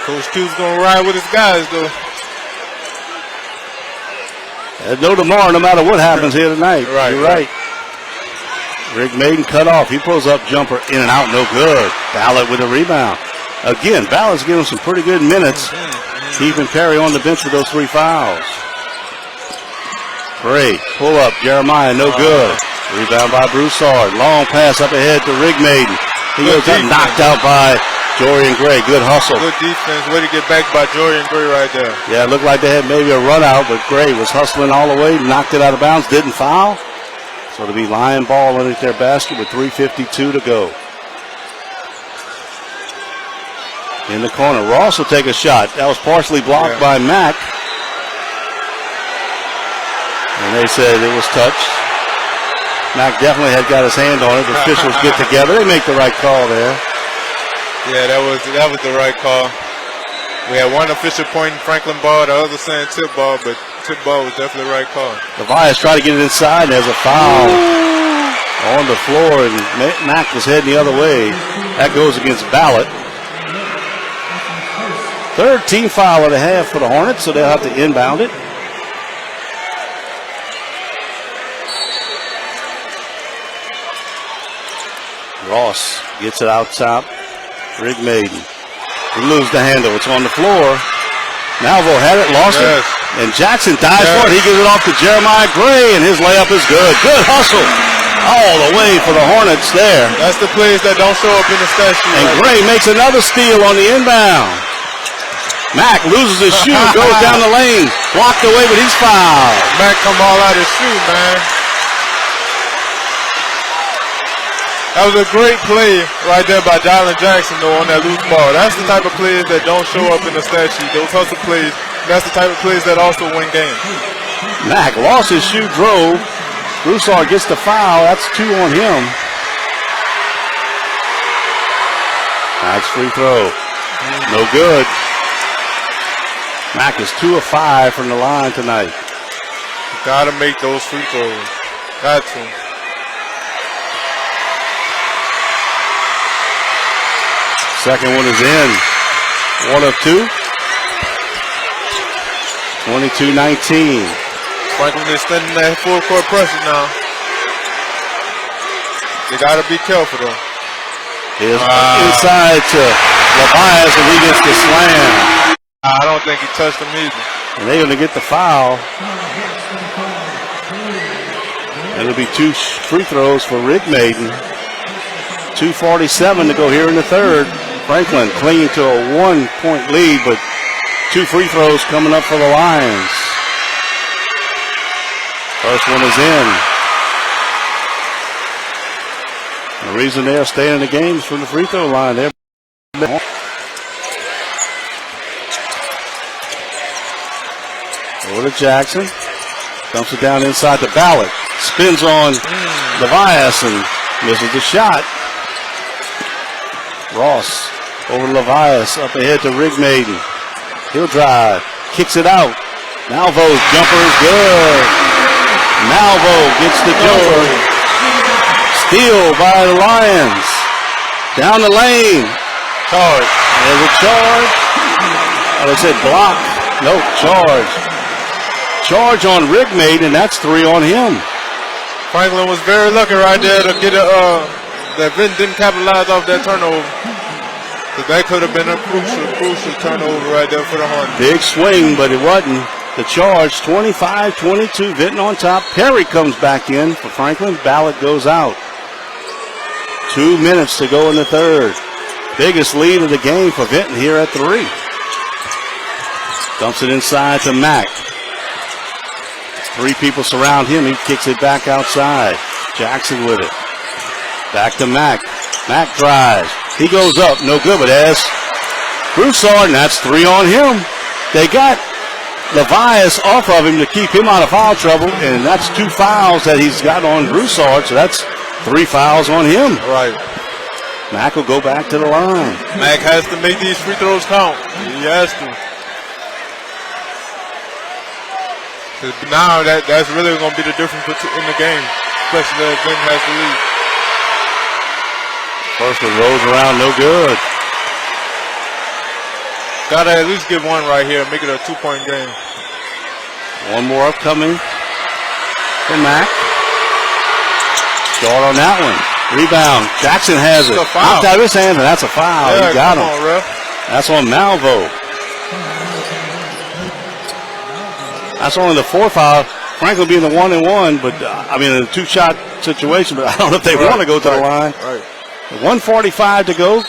Coach Q's going to ride with his guys, though. There's no tomorrow, no matter what happens here tonight. Right, You're right. Rick Maiden cut off. He pulls up jumper in and out, no good. Ballard with a rebound. Again, Ballard's giving some pretty good minutes. Keeping Perry on the bench with those 3 fouls. Gray, pull up, Jeremiah, no good. Rebound by Broussard. Long pass up ahead to Rick Maiden. He goes up, knocked out by Jorian Gray. Good hustle. Good defense. Way to get back by Jorian Gray right there. Yeah, it looked like they had maybe a run out, but Gray was hustling all the way, knocked it out of bounds, didn't foul. So it'll be Lion ball underneath their basket with 3:52 to go. In the corner, Ross will take a shot. That was partially blocked by Mack. And they said it was touched. Mack definitely had got his hand on it. The officials get together. They make the right call there. Yeah, that was the right call. We had one official pointing Franklin ball, the other saying tip ball, but tip ball was definitely the right call. Levias tried to get it inside, and there's a foul on the floor, and Mack was heading the other way. That goes against Ballard. Third team foul of the half for the Hornets, so they'll have to inbound it. Ross gets it out top. Rick Maiden. He loses the handle. It's on the floor. Malvo had it, lost it. And Jackson dives for it. He gives it off to Jeremiah Gray, and his layup is good. Good hustle all the way for the Hornets there. That's the plays that don't show up in the stat sheet. And Gray makes another steal on the inbound. Mack loses his shoe, goes down the lane. Blocked away, but he's fouled. Mack come all out his shoe, man. That was a great play right there by Dylan Jackson, though, on that loose ball. That's the type of plays that don't show up in the stat sheet. Those hustle plays, that's the type of plays that also win games. Mack lost his shoe, drove. Broussard gets the foul. That's 2 on him. Mack's free throw. No good. Mack is 2 of 5 from the line tonight. Got to make those free throws. Got to. Second one is in. 1 of 2. 22-19. Franklin is standing that full court pressure now. They got to be careful, though. Here's inside to Levias, and he gets the slam. I don't think he touched him either. And they're going to get the foul. It'll be 2 free throws for Rick Maiden. 2:47 to go here in the third. Franklin clinging to a 1-point lead, but 2 free throws coming up for the Lions. First one is in. The reason they are staying in the game is from the free throw line. They're over to Jackson. Dumps it down inside the Ballot. Spins on Levias and misses the shot. Ross over Levias, up ahead to Rick Maiden. He'll drive, kicks it out. Malvo's jumper is good. Malvo gets the jumper. Steal by the Lions. Down the lane. Charge. There's a charge. Oh, they said block. Nope, charge. Charge on Rick Maiden, and that's 3 on him. Franklin was very lucky right there to get that Vinton didn't capitalize off that turnover. Because that could have been a crucial turnover right there for the Hornets. Big swing, but it wasn't. The charge, 25-22, Vinton on top. Perry comes back in for Franklin. Ballot goes out. 2 minutes to go in the third. Biggest lead of the game for Vinton here at 3. Dumps it inside to Mack. 3 people surround him. He kicks it back outside. Jackson with it. Back to Mack. Mack drives. He goes up. No good, but as Broussard, and that's 3 on him. They got Levias off of him to keep him out of foul trouble, and that's 2 fouls that he's got on Broussard, so that's 3 fouls on him. Right. Mack will go back to the line. Mack has to make these free throws count. He has to. Now that's really going to be the difference in the game, especially that Vinton has to lead. First one rolls around, no good. Got to at least get one right here, make it a 2-point game. One more upcoming for Mack. Short on that one. Rebound. Jackson has it. Knocked out of his hands, and that's a foul. Yeah, he got him. on, ref. That's on Malvo. That's only the 4th foul. Franklin being the 1-and-1, but I mean a 2-shot situation. But I don't know if they want to go to the line. Right. 1:45 to go.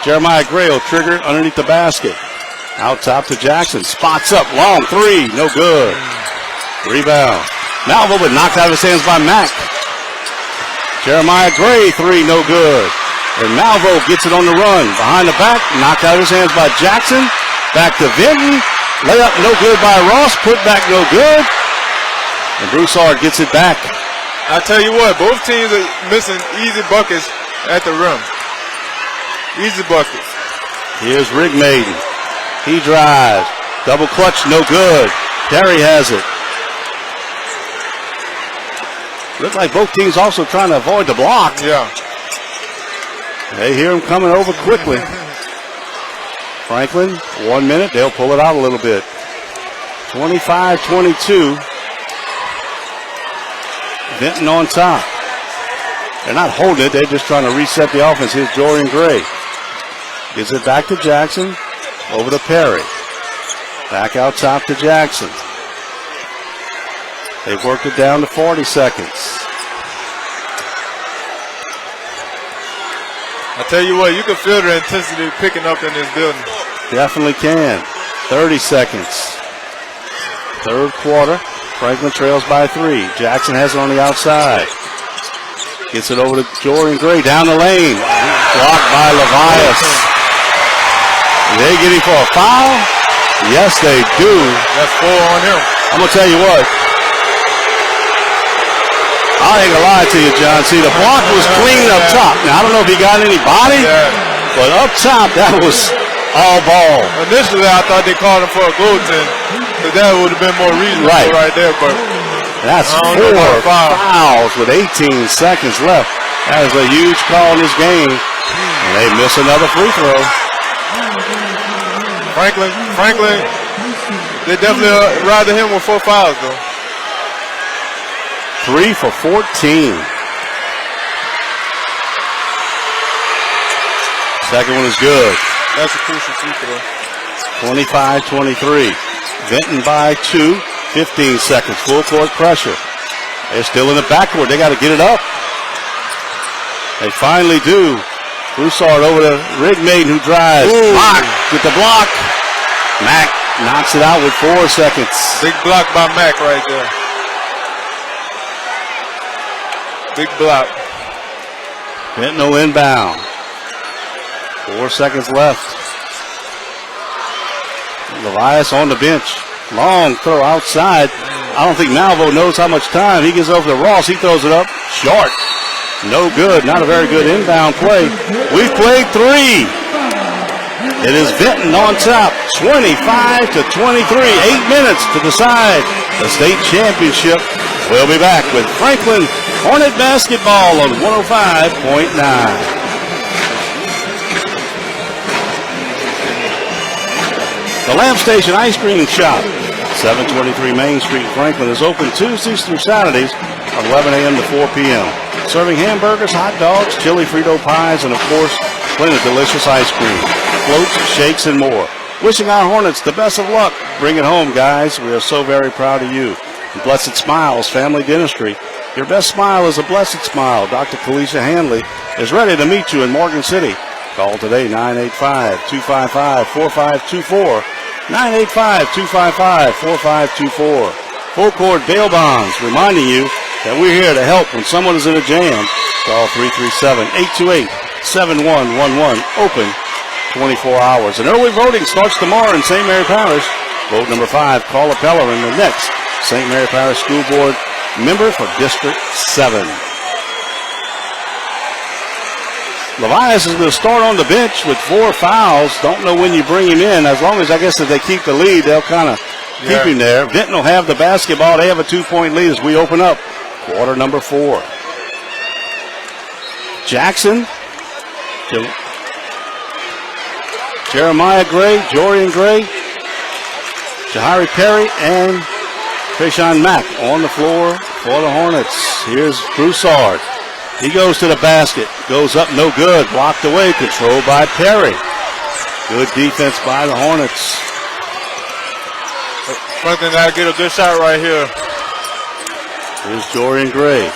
Jeremiah Gray will trigger underneath the basket. Out top to Jackson. Spots up. Long 3. No good. Rebound. Malvo, but knocked out of his hands by Mack. Jeremiah Gray 3. No good. And Malvo gets it on the run. Behind the back. Knocked out of his hands by Jackson. Back to Vinton. Layup no good by Ross. Put back no good. And Broussard gets it back. I tell you what, both teams are missing easy buckets at the rim. Easy buckets. Here's Rick Maiden. He drives. Double clutch, no good. Terry has it. Looks like both teams also trying to avoid the block. Yeah. They hear him coming over quickly. Franklin, 1 minute. They'll pull it out a little bit. 25-22. Vinton on top. They're not holding it. They're just trying to reset the offense. Here's Jordan Gray. Gives it back to Jackson. Over to Perry. Back out top to Jackson. They've worked it down to 40 seconds. I tell you what, you can feel the intensity picking up in this building. Definitely can. 30 seconds. Third quarter. Franklin trails by 3. Jackson has it on the outside. Gets it over to Jordan Gray down the lane. Blocked by Levias. They get him for a foul? Yes, they do. That's 4 on him. I'm going to tell you what. I ain't going to lie to you, John. See, the block was clean up top. Now, I don't know if he got any body, but up top, that was all ball. Initially, I thought they called him for a goaltend, because that would have been more reasonable right there. But that's 4 fouls with 18 seconds left. That is a huge call in this game. And they miss another free throw. Franklin, they definitely rather him with 4 fouls, though. 3 for 14. Second one is good. That's a crucial free throw. 25-23. Vinton by 2. 15 seconds. Full court pressure. They're still in the backcourt. They got to get it up. They finally do. Broussard over to Rigmaiden, who drives. Block. Get the block. Mack knocks it out with 4 seconds. Big block by Mack right there. Big block. Vinton inbound. 4 seconds left. Levias on the bench. Long throw outside. I don't think Malvo knows how much time. He gets over to Ross. He throws it up. Short. No good. Not a very good inbound play. We've played 3. It is Vinton on top. 25-23. 8 minutes to decide the state championship. We'll be back with Franklin Hornet basketball on 105.9. The Lamp Station Ice Cream Shop, 723 Main Street, Franklin, is open Tuesdays through Saturdays from 11 a.m. to 4 p.m. Serving hamburgers, hot dogs, chili Frito pies, and of course, plenty of delicious ice cream, floats, shakes, and more. Wishing our Hornets the best of luck. Bring it home, guys. We are so very proud of you. Blessed Smiles Family Dentistry. Your best smile is a blessed smile. Dr. Kalisha Hanley is ready to meet you in Morgan City. Call today, 985-255-4524. 985-255-4524. Full court bail bonds reminding you that we're here to help when someone is in a jam. Call 337-828-7111. Open 24 hours. And early voting starts tomorrow in St. Mary Parish. Vote number 5, Colar in the next St. Mary Parish School Board member for District 7. Levias is going to start on the bench with 4 fouls. Don't know when you bring him in. As long as I guess if they keep the lead, they'll kind of keep him there. Vinton will have the basketball. They have a 2-point lead as we open up quarter number 4. Jackson, Jeremiah Gray, Jorian Gray, Jahari Perry, and Trayshawn Mack on the floor for the Hornets. Here's Broussard. He goes to the basket, goes up, no good, blocked away, controlled by Perry. Good defense by the Hornets. Franklin got to get a good shot right here. Here's Jorian Gray.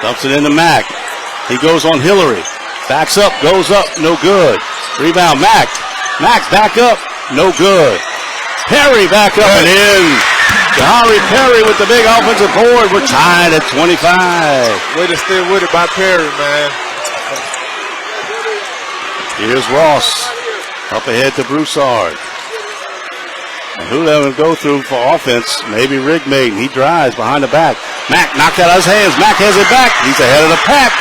Dumps it into Mack. He goes on Hillary. Backs up, goes up, no good. Rebound, Mack. Mack back up, no good. Perry back up and in. Jahari Perry with the big offensive board. We're tied at 25. Way to stay with it by Perry, man. Here's Ross. Up ahead to Broussard. And who let him go through for offense? Maybe Rigmaiden. He drives behind the back. Mack knocked out of his hands. Mack has it back. He's ahead of the pack.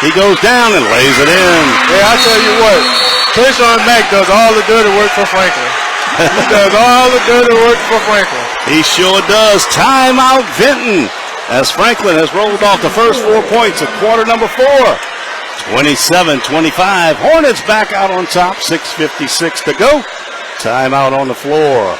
He goes down and lays it in. Yeah, I tell you what. Trayshawn Mack does all the dirty work for Franklin. He does all the dirty work for Franklin. He sure does. Timeout Vinton as Franklin has rolled off the first 4 points of quarter number 4. 27-25. Hornets back out on top. 6:56 to go. Timeout on the floor.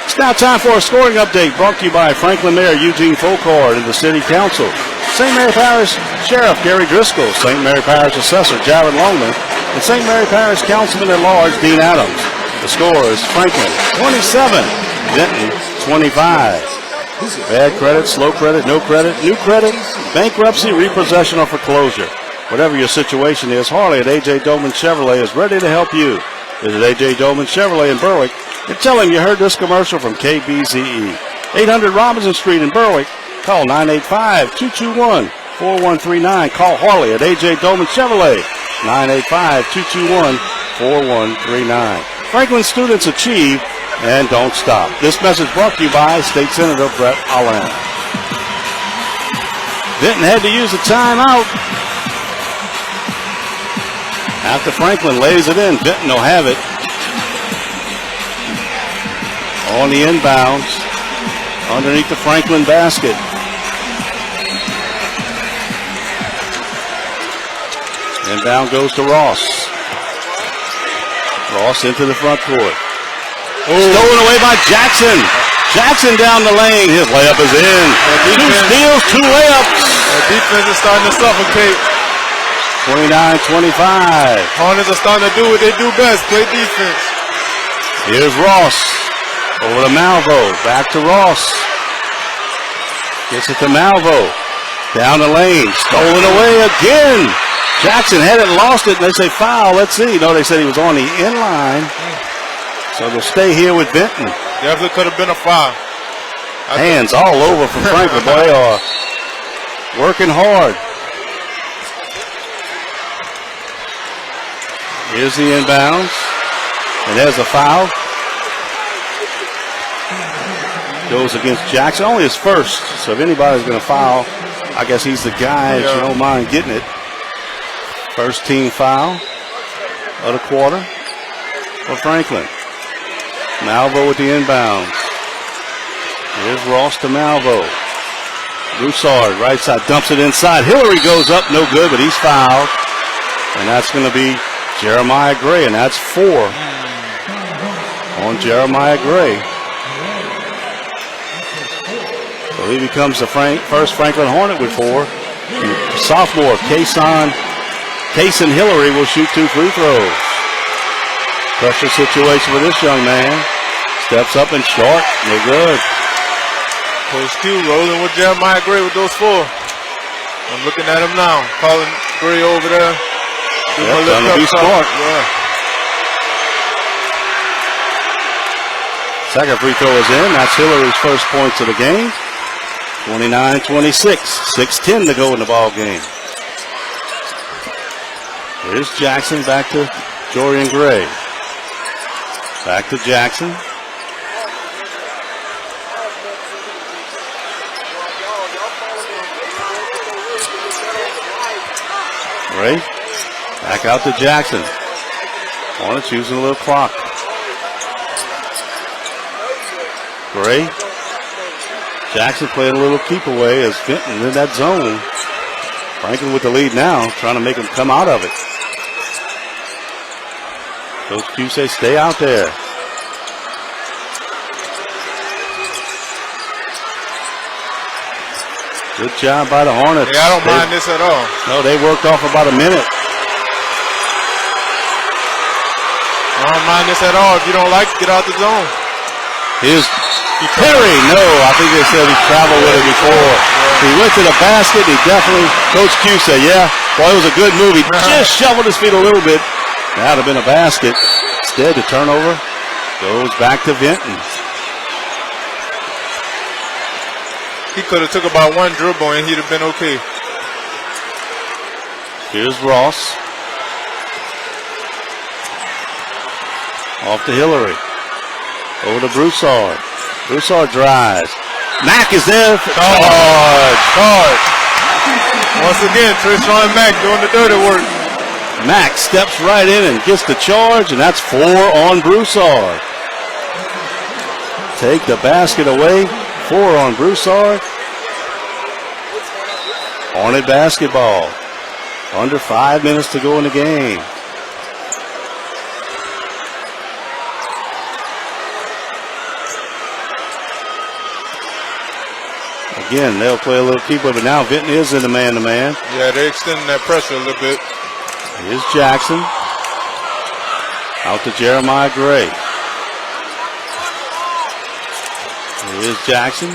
It's now time for a scoring update brought to you by Franklin Mayor Eugene Folkard and the City Council. St. Mary Parish Sheriff Gary Driscoll, St. Mary Parish Assessor Jared Longman, and St. Mary Parish Councilman at Large Dean Adams. The score is Franklin 27, Vinton 25. Bad credit, slow credit, no credit, new credit, bankruptcy, repossession, or foreclosure. Whatever your situation is, Harley at A.J. Dolman Chevrolet is ready to help you. Visit A.J. Dolman Chevrolet in Berwick and tell him you heard this commercial from KBZE. 800 Robinson Street in Berwick. Call 985-221-4139. Call Harley at A.J. Dolman Chevrolet. 985-221-4139. Franklin students achieve and don't stop. This message brought to you by State Senator Brett Allen. Vinton had to use a timeout. After Franklin lays it in, Vinton will have it. On the inbounds, underneath the Franklin basket. Inbound goes to Ross. Ross into the front court. Stolen away by Jackson. Jackson down the lane. His layup is in. 2 steals, 2 layups. The defense is starting to suffocate. 29-25. Hornets are starting to do what they do best, play defense. Here's Ross. Over to Malvo. Back to Ross. Gets it to Malvo. Down the lane. Stolen away again. Jackson had it, lost it, and they say foul. Let's see. No, they said he was on the inline. So they'll stay here with Vinton. Definitely could have been a foul. Hands all over for Franklin. Boy, they are working hard. Here's the inbounds. And there's a foul. Goes against Jackson. Only his first. So if anybody's going to foul, I guess he's the guy that you don't mind getting it. First team foul of the quarter for Franklin. Malvo with the inbounds. Here's Ross to Malvo. Broussard, right side, dumps it inside. Hillary goes up, no good, but he's fouled. And that's going to be Jeremiah Gray, and that's 4 on Jeremiah Gray. So he becomes the first Franklin Hornet with 4. And sophomore Kason Hillary will shoot 2 free throws. Pressure situation for this young man. Steps up and short, no good. Coach Q rolling with Jeremiah Gray with those 4. I'm looking at him now, calling Gray over there. Trying to be smart. Yeah. Second free throw is in. That's Hillary's first points of the game. 29-26. 6:10 to go in the ball game. Here's Jackson back to Jorian Gray. Back to Jackson. Gray. Back out to Jackson. Hornets using a little clock. Gray. Jackson playing a little keep away as Vinton in that zone. Franklin with the lead now, trying to make him come out of it. Coach Q say stay out there. Good job by the Hornets. Yeah, I don't mind this at all. No, they worked off about a minute. I don't mind this at all. If you don't like it, get out the zone. Here's Perry. No, I think they said he traveled with it before. He went to the basket. He definitely, Coach Q said, yeah, boy, it was a good move. He just shoveled his feet a little bit. That would have been a basket. Instead, the turnover goes back to Vinton. He could have took about 1 dribble and he'd have been okay. Here's Ross. Off to Hillary. Over to Broussard. Broussard drives. Mack is there. Charge. Once again, Trishawn Mack doing the dirty work. Mack steps right in and gets the charge, and that's 4 on Broussard. Take the basket away. 4 on Broussard. Hornet basketball. Under 5 minutes to go in the game. Again, they'll play a little keeper, but now Vinton is in the man-to-man. Yeah, they're extending that pressure a little bit. Here's Jackson. Out to Jeremiah Gray. Here's Jackson.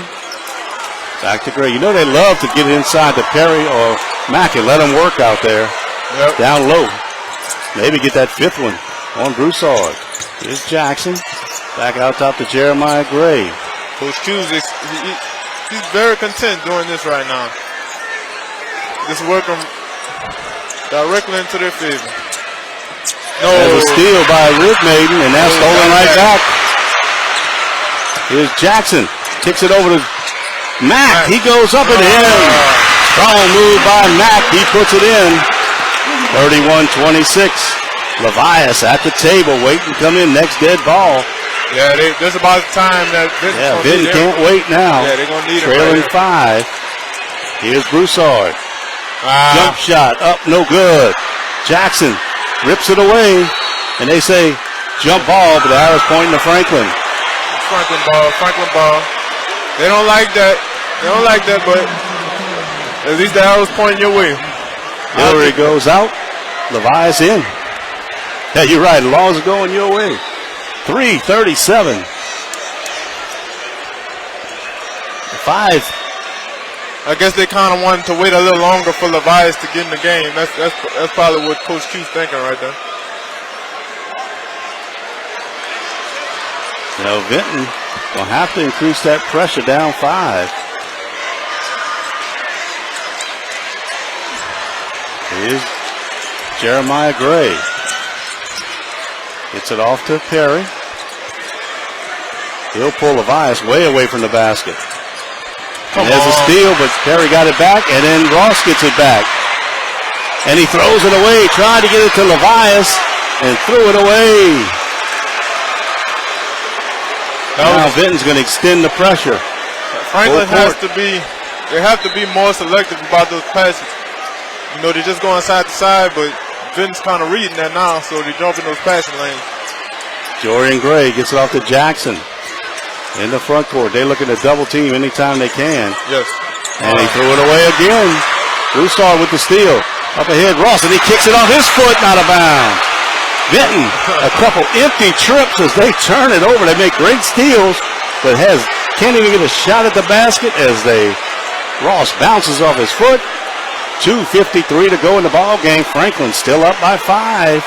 Back to Gray. You know they love to get inside to Perry or Mack and let them work out there. Yep. Down low. Maybe get that 5th one on Broussard. Here's Jackson. Back out top to Jeremiah Gray. Coach Q's, he's very content doing this right now. This is working directly into their favor. No. There's a steal by Rick Maiden, and that's stolen right back. Here's Jackson. Kicks it over to Mack. He goes up and in. Strong move by Mack. He puts it in. 31-26. Levias at the table waiting to come in. Next dead ball. Yeah, this is about the time that Vinton can't wait now. Yeah, they're going to need Trailing him right 5. Here's Broussard. Jump shot up, no good. Jackson rips it away, and they say jump ball, but the arrow's pointing to Franklin. Franklin ball. They don't like that. But at least the arrow's pointing your way. Hillary goes out. Levi's in. Yeah, you're right. Laws are going your way. 3:37. 5. I guess they kind of wanted to wait a little longer for Levi's to get in the game. That's probably what Coach Q's thinking right there. You know, Vinton will have to increase that pressure down 5. Here's Jeremiah Gray. Gets it off to Perry. He'll pull Levi's way away from the basket. There's a steal, but Perry got it back, and then Ross gets it back. And he throws it away, tried to get it to Levi's, and threw it away. Now Vinton's going to extend the pressure. Franklin they have to be more selective about those passes. You know, they're just going side to side, but Vinton's kind of reading that now, so they're jumping those passing lanes. Jorian Gray gets it off to Jackson. In the front court, they're looking to double team anytime they can. Yes. And he threw it away again. Broussard with the steal. Up ahead, Ross, and he kicks it off his foot, not out of bounds. Vinton, a couple empty trips as they turn it over. They make great steals, but can't even get a shot at the basket as Ross bounces off his foot. 2:53 to go in the ball game. Franklin still up by 5.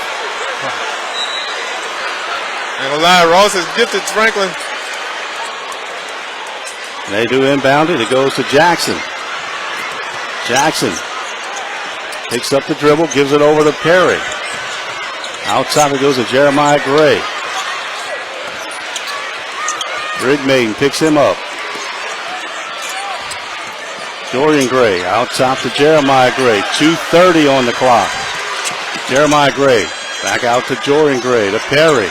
Ain't gonna lie, Ross has gifted Franklin. They do inbound it. It goes to Jackson. Jackson picks up the dribble, gives it over to Perry. Outside it goes to Jeremiah Gray. Rigmaiden picks him up. Jorian Gray out top to Jeremiah Gray. 2:30 on the clock. Jeremiah Gray back out to Jorian Gray to Perry.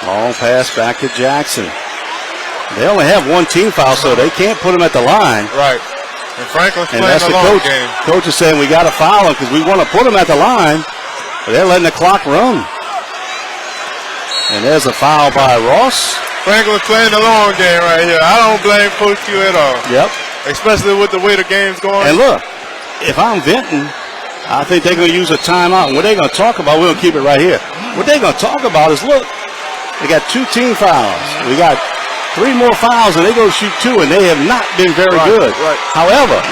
Long pass back to Jackson. They only have one team foul, so they can't put him at the line. Right. And Franklin's playing that's a the long coach. game. Coach is saying we got to foul him because we want to put him at the line. But they're letting the clock run. And there's a foul by Ross. Franklin's playing a long game right here. I don't blame Coach Q at all. Yep. Especially with the way the game's going. And look, if I'm Vinton, I think they're going to use a timeout. And what they're going to talk about, we'll keep it right here. What they're going to talk about is, look, they got 2 team fouls. We got 3 more fouls, and they go shoot 2, and they have not been very good. Right. However,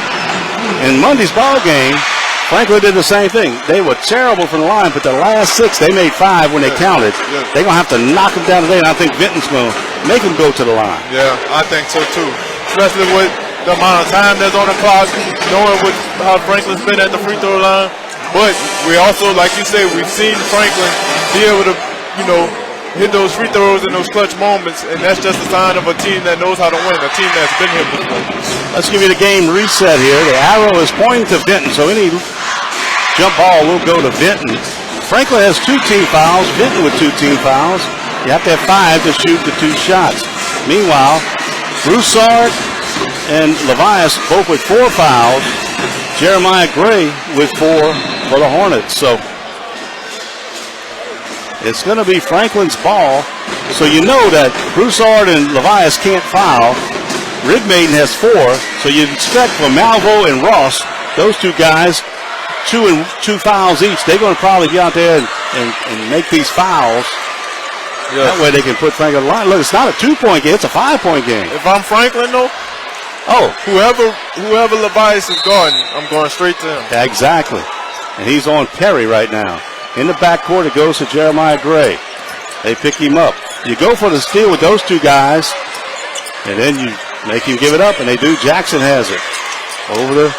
in Monday's ball game, Franklin did the same thing. They were terrible from the line, but the last 6, they made 5 when they counted. Yes. They're going to have to knock them down today, and I think Vinton's going to make them go to the line. Yeah, I think so too. Especially with the amount of time that's on the clock, knowing how Franklin's been at the free throw line. But we also, like you say, we've seen Franklin be able to, hit those free throws in those clutch moments, and that's just a sign of a team that knows how to win, a team that's been here before. Let's give you the game reset here. The arrow is pointing to Vinton, so any jump ball will go to Vinton. Franklin has 2 team fouls, Vinton with 2 team fouls. You have to have 5 to shoot the 2 shots. Meanwhile, Broussard and Levias both with 4 fouls. Jeremiah Gray with 4 for the Hornets. So it's going to be Franklin's ball. So you know that Broussard and Levias can't foul. Rigmaiden has 4. So you expect for Malvo and Ross, those 2 guys, 2 fouls each. They're going to probably be out there and make these fouls. Yes. That way they can put Franklin on the line. Look, it's not a 2-point game. It's a 5-point game. If I'm Franklin, though, whoever Levias is guarding, I'm going straight to him. Exactly. And he's on Perry right now. In the backcourt, it goes to Jeremiah Gray. They pick him up. You go for the steal with those 2 guys, and then you make him give it up, and they do. Jackson has it. Over to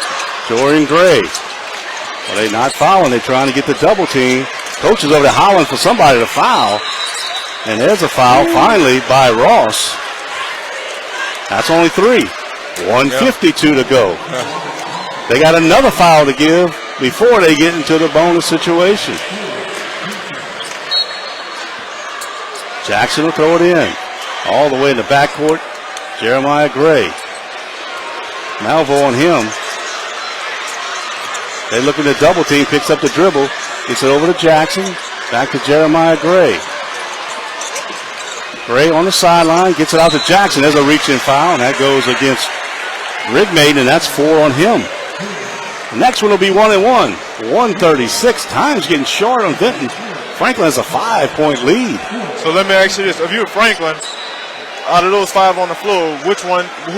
Jorian Gray. Well, they're not fouling. They're trying to get the double team. Coach is over there hollering for somebody to foul. And there's a foul finally by Ross. That's only 3. 1:52 to go. They got another foul to give before they get into the bonus situation. Jackson will throw it in. All the way in the backcourt, Jeremiah Gray. Malvo on him. They're looking at double team, picks up the dribble, gets it over to Jackson, back to Jeremiah Gray. Gray on the sideline, gets it out to Jackson. There's a reach-in foul, and that goes against Rigmaiden, and that's 4 on him. The next one will be 1-1. 1:36. Time's getting short on Vinton. Franklin has a 5-point lead. So let me ask you this. If you're Franklin, out of those 5 on the floor, who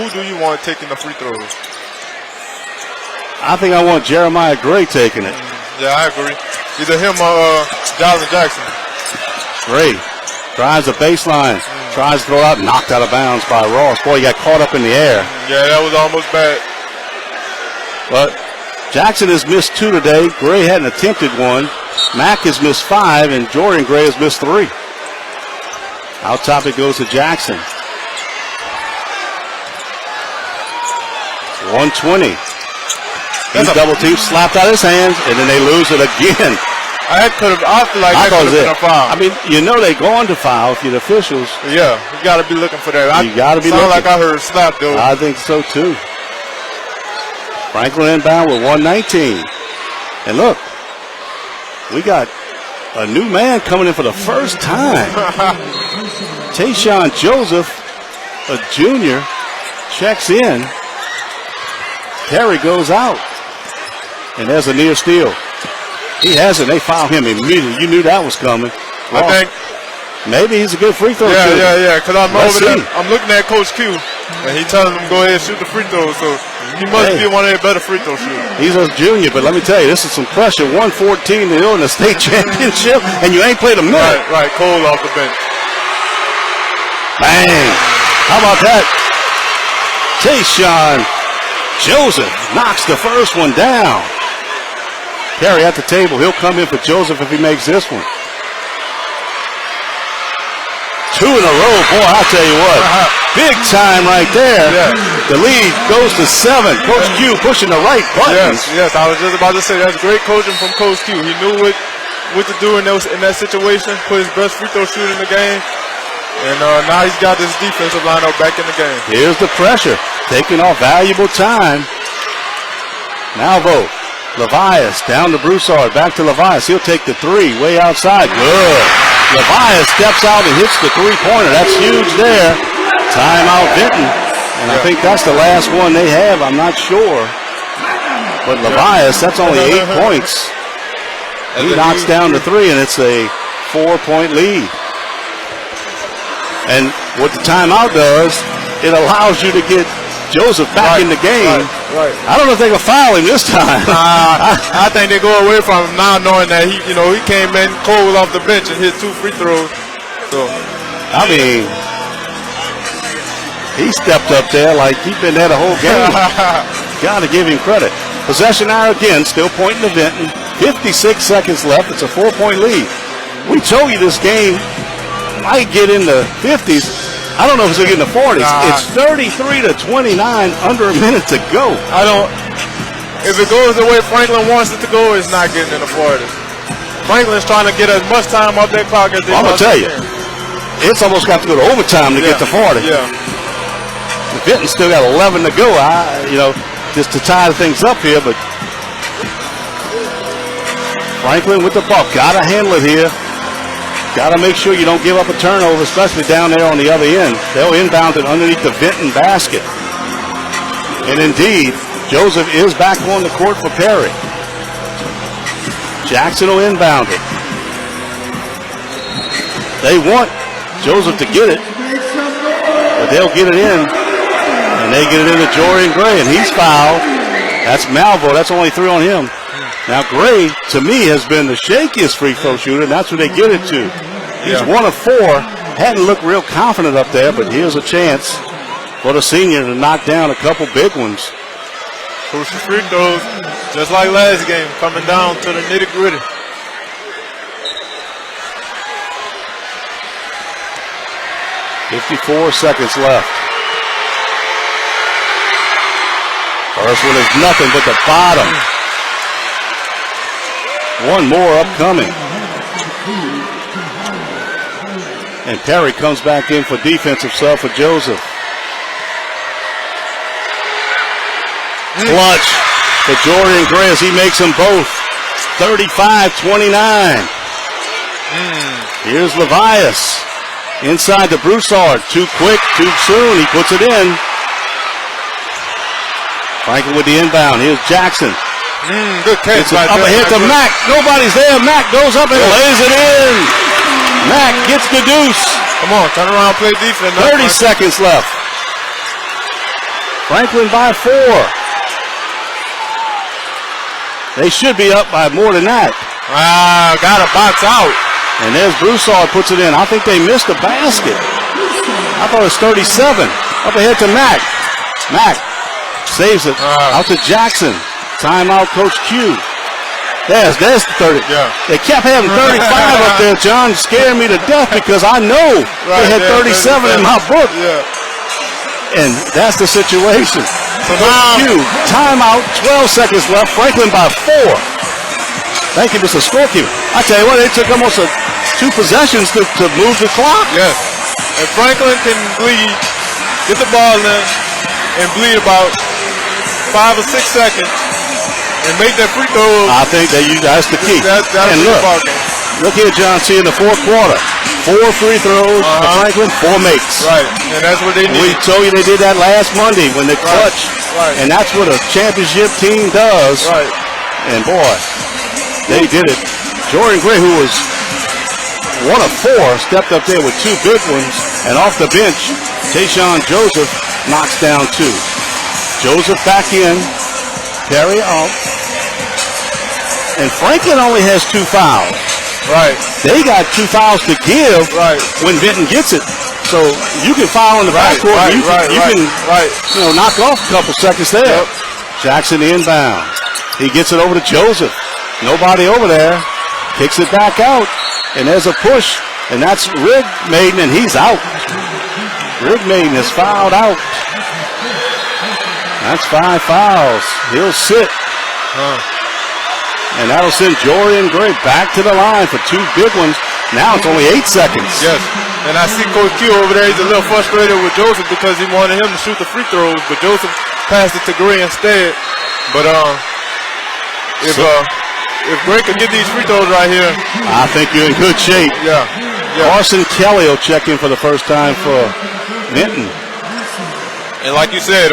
do you want taking the free throws? I think I want Jeremiah Gray taking it. Yeah, I agree. Either him or Jonathan Jackson. Gray drives the baseline, tries to throw out, knocked out of bounds by Ross. Boy, he got caught up in the air. Yeah, that was almost bad. But Jackson has missed 2 today. Gray hadn't attempted 1. Mack has missed 5, and Jordan Gray has missed 3. Out top it goes to Jackson. 120. He's double team, slapped out his hands, and then they lose it again. I feel like that could have been a foul. I mean, you know they're going to foul if you're the officials. Yeah, you got to be looking for that. You got to be looking. Sound like I heard slap, though. I think so, too. Franklin inbound with 119. And look, we got a new man coming in for the first time. Tayshawn Joseph, a junior, checks in. Terry goes out. And there's a near steal. He hasn't. They fouled him immediately. You knew that was coming. I think maybe he's a good free throw shooter. Yeah. Because I'm over there. I'm looking at Coach Q, and he telling him go ahead and shoot the free throws. So he must be one of their better free throw shooters. He's a junior, but let me tell you, this is some pressure. 114 to in the state championship, and you ain't played a minute. Right. Colar off the bench. Bang! How about that? Tayshawn Joseph knocks the first one down. Terry at the table. He'll come in for Joseph if he makes this one. 2 in a row. Boy, I'll tell you what. Big time right there. Yeah. The lead goes to 7. Coach Q pushing the right buttons. Yes. I was just about to say that's great coaching from Coach Q. He knew what to do in that situation. Put his best free throw shooter in the game. And now he's got this defensive lineup back in the game. Here's the pressure. Taking off valuable time. Now vote. Levias down to Broussard, back to Levias. He'll take the 3 way outside. Good. Levias steps out and hits the 3-pointer. That's huge there. Timeout Vinton. And I think that's the last one they have. I'm not sure. But Levias, that's only 8 points. He knocks down the 3, and it's a 4-point lead. And what the timeout does, it allows you to get Joseph back in the game. Right. I don't know if they can foul him this time. I think they go away from him now, knowing that he came in cold off the bench and hit 2 free throws. So, I mean, he stepped up there like he'd been there the whole game. Got to give him credit. Possession now again, still pointing to Vinton. 56 seconds left. It's a 4-point lead. We told you this game might get in the 50s. I don't know if it's going to get in the 40s. It's 33-29, under a minute to go. If it goes the way Franklin wants it to go, it's not getting in the 40s. Franklin's trying to get as much time off that clock as they I'm going to tell you, it's almost got to go to overtime to get to 40. Yeah. Vinton still got 11 to go. Just to tie things up here, but Franklin with the ball. Got to handle it here. Got to make sure you don't give up a turnover, especially down there on the other end. They'll inbound it underneath the Vinton basket. And indeed, Joseph is back on the court for Perry. Jackson will inbound it. They want Joseph to get it, but they'll get it in. And they get it into Jordan Gray, and he's fouled. That's Malvo. That's only 3 on him. Now, Gray, to me, has been the shakiest free throw shooter, and that's where they get it to. He's 1 of 4. Hadn't looked real confident up there, but here's a chance for the senior to knock down a couple big ones. Crucial free throws, just like last game, coming down to the nitty-gritty. .54 seconds left. First one is nothing but the bottom. One more upcoming. And Perry comes back in for defensive sub for Joseph. Clutch for Jordan Gray as he makes them both. 35-29. Here's Levias. Inside to Broussard. Too quick, too soon. He puts it in. Franklin with the inbound. Here's Jackson. Good catch. Up ahead to Mack. Nobody's there. Mack goes up and lays it in. Mack gets the deuce. Come on, turn around, play defense. 30 seconds left. Franklin by 4. They should be up by more than that. Got a box out. And there's Broussard puts it in. I think they missed a basket. I thought it was 37. Up ahead to Mack. Mack saves it out to Jackson. Timeout, Coach Q. There's the 30. Yeah. They kept having 35 up there, John. Scared me to death because I know they had 37 in my book. Yeah. And that's the situation. So Q, timeout, 12 seconds left. Franklin by 4. Thank you, Mr. Scorekeeper. I tell you what, it took almost 2 possessions to move the clock. Yes. And Franklin can bleed, get the ball in, and bleed about 5 or 6 seconds, and make that free throw. I think that's the key. That's and look here, John C. in the 4th quarter. 4 free throws for Franklin, 4 makes. Right, and that's what they need. We told you they did that last Monday when they clutched. Right. And that's what a championship team does. Right. And boy, they did it. Jordan Gray, who was 1 of 4, stepped up there with 2 big ones. And off the bench, Tayshawn Joseph knocks down 2. Joseph back in. Perry out. And Franklin only has 2 fouls. Right. They got 2 fouls to give when Vinton gets it. So you can foul in the backcourt. You can knock off a couple seconds there. Yep. Jackson inbound. He gets it over to Joseph. Nobody over there. Kicks it back out. And there's a push. And that's Rig Maiden, and he's out. Rig Maiden is fouled out. That's 5 fouls. He'll sit. And that'll send Jorian Gray back to the line for 2 big ones. Now it's only 8 seconds. Yes. And I see Coach Q over there. He's a little frustrated with Joseph because he wanted him to shoot the free throws, but Joseph passed it to Gray instead. But if Gray can get these free throws right here, I think you're in good shape. Yeah. Carson Kelly will check in for the first time for Vinton. And like you said,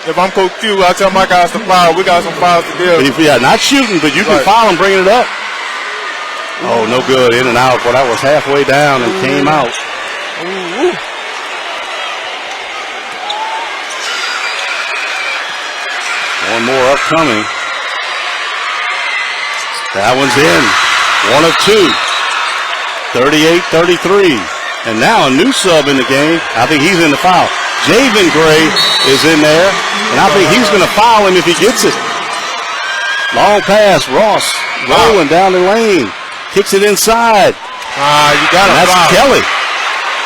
if I'm Coach Q, I tell my guys to foul. We got some fouls to give. Yeah, not shooting, but you can foul and bring it up. Oh, no good. In and out. Well, that was halfway down and came out. One more upcoming. That one's in. 1 of 2. 38-33. And now a new sub in the game. I think he's in the foul. Javen Gray is in there, and I think he's going to foul him if he gets it. Long pass, Ross rolling down the lane. Kicks it inside. You got to That's foul. Kelly.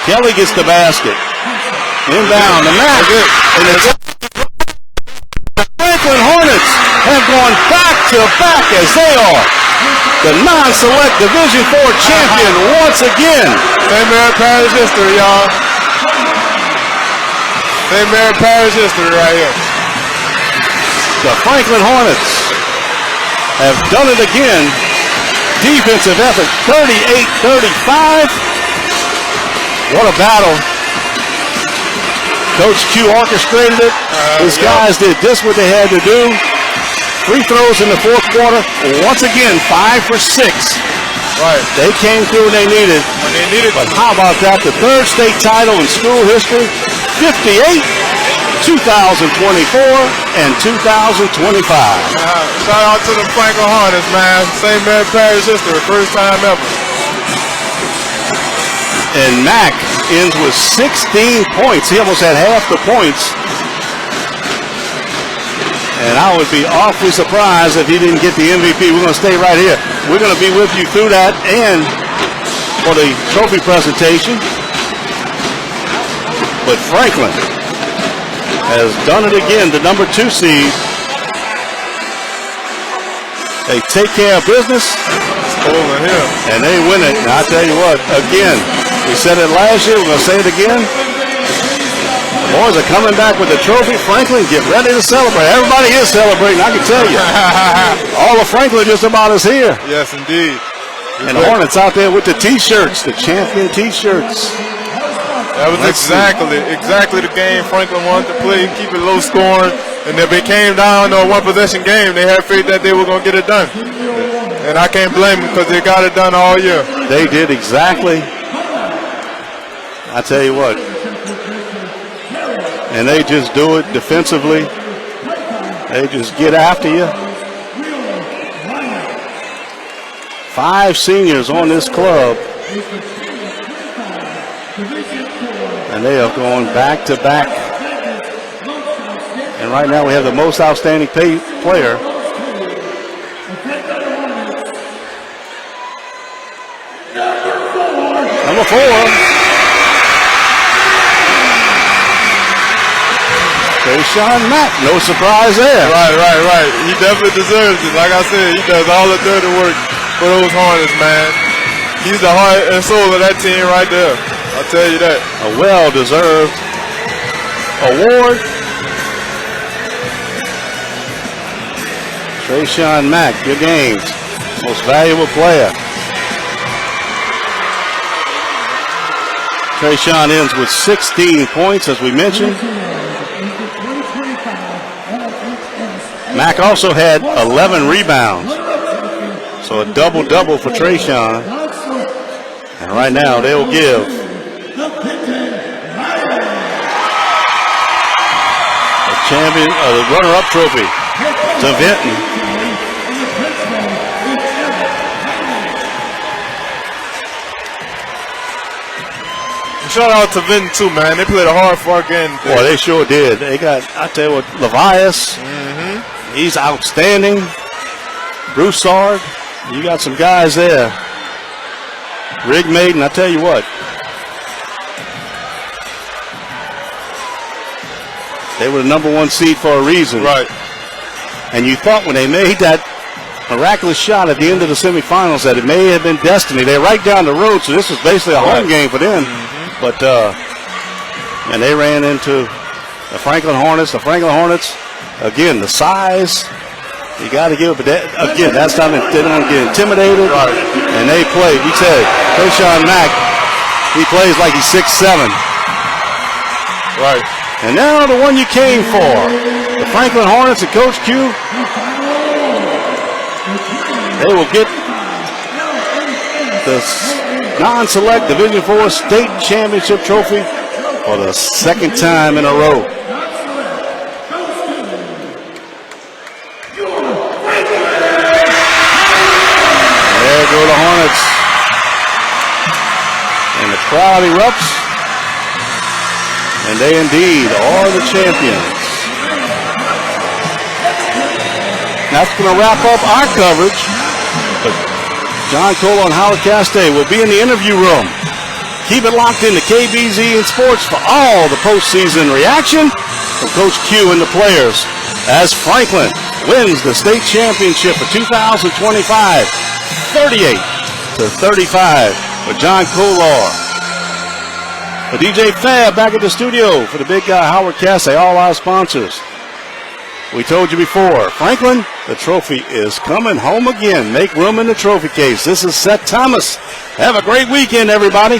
Kelly gets the basket. Inbound, the Mack. And the Franklin Hornets have gone back-to-back as they are the non-select Division IV champion once again. St. Mary Parish history, y'all. St. Mary Parish history right here. The Franklin Hornets have done it again. Defensive effort, 38-35. What a battle. Coach Q orchestrated it. His guys did just what they had to do. Free throws in the 4th quarter. Once again, 5 for 6. Right. They came through when they needed. But how about that? The 3rd state title in school history. 58, 2024, and 2025. Shout out to the Franklin Hornets, man. St. Mary Parish history, first time ever. And Mack ends with 16 points. He almost had half the points. And I would be awfully surprised if he didn't get the MVP. We're going to stay right here. We're going to be with you through that and for the trophy presentation. But Franklin has done it again, the number 2 seed. They take care of business. Over here. And they win it. And I tell you what, again, we said it last year, we're going to say it again. The boys are coming back with the trophy. Franklin, get ready to celebrate. Everybody is celebrating, I can tell you. All of Franklin just about is here. Yes, indeed. And the Hornets out there with the T-shirts, the champion T-shirts. That was exactly the game Franklin wanted to play, keep it low scoring. And if it came down to a one-possession game, they had faith that they were going to get it done. And I can't blame them because they got it done all year. They did exactly. I tell you what. And they just do it defensively. They just get after you. 5 seniors on this club. And they are going back to back. And right now we have the most outstanding player. Number 4. Sean Mack, no surprise there. Right. He definitely deserves it. Like I said, he does all the dirty work for those Hornets, man. He's the heart and soul of that team right there. I'll tell you that. A well-deserved award. Trayshawn Mack, your games. Most valuable player. Trayshawn ends with 16 points, as we mentioned. Mack also had 11 rebounds. So a double-double for Trayshawn. And right now they will give the runner-up trophy to Vinton. Shout out to Vinton too, man. They played a hard fought game. Boy, they sure did. They got, I tell you what, Levias. He's outstanding. Broussard. You got some guys there. Rig Maiden, I tell you what. They were the number 1 seed for a reason. Right. And you thought when they made that miraculous shot at the end of the semifinals that it may have been destiny. They're right down the road, so this was basically a home game for them. But, and they ran into the Franklin Hornets. The Franklin Hornets, again, the size, you got to give it. But that, again, that's not, they don't get intimidated. Right. And they play. We said, Trayshawn Mack, he plays like he's 6'7". Right. And now the one you came for, the Franklin Hornets and Coach Q. They will get the non-select Division IV state championship trophy for the 2nd time in a row. There go the Hornets. And the crowd erupts. And they indeed are the champions. That's going to wrap up our coverage. But John Colar and Howard Castay will be in the interview room. Keep it locked into KBZE and Sports for all the postseason reaction from Coach Q and the players as Franklin wins the state championship for 2025, 38-35 for John Colar. For DJ Fab back at the studio for the big guy Howard Castay, all our sponsors. We told you before, Franklin, the trophy is coming home again. Make room in the trophy case. This is Seth Thomas. Have a great weekend, everybody.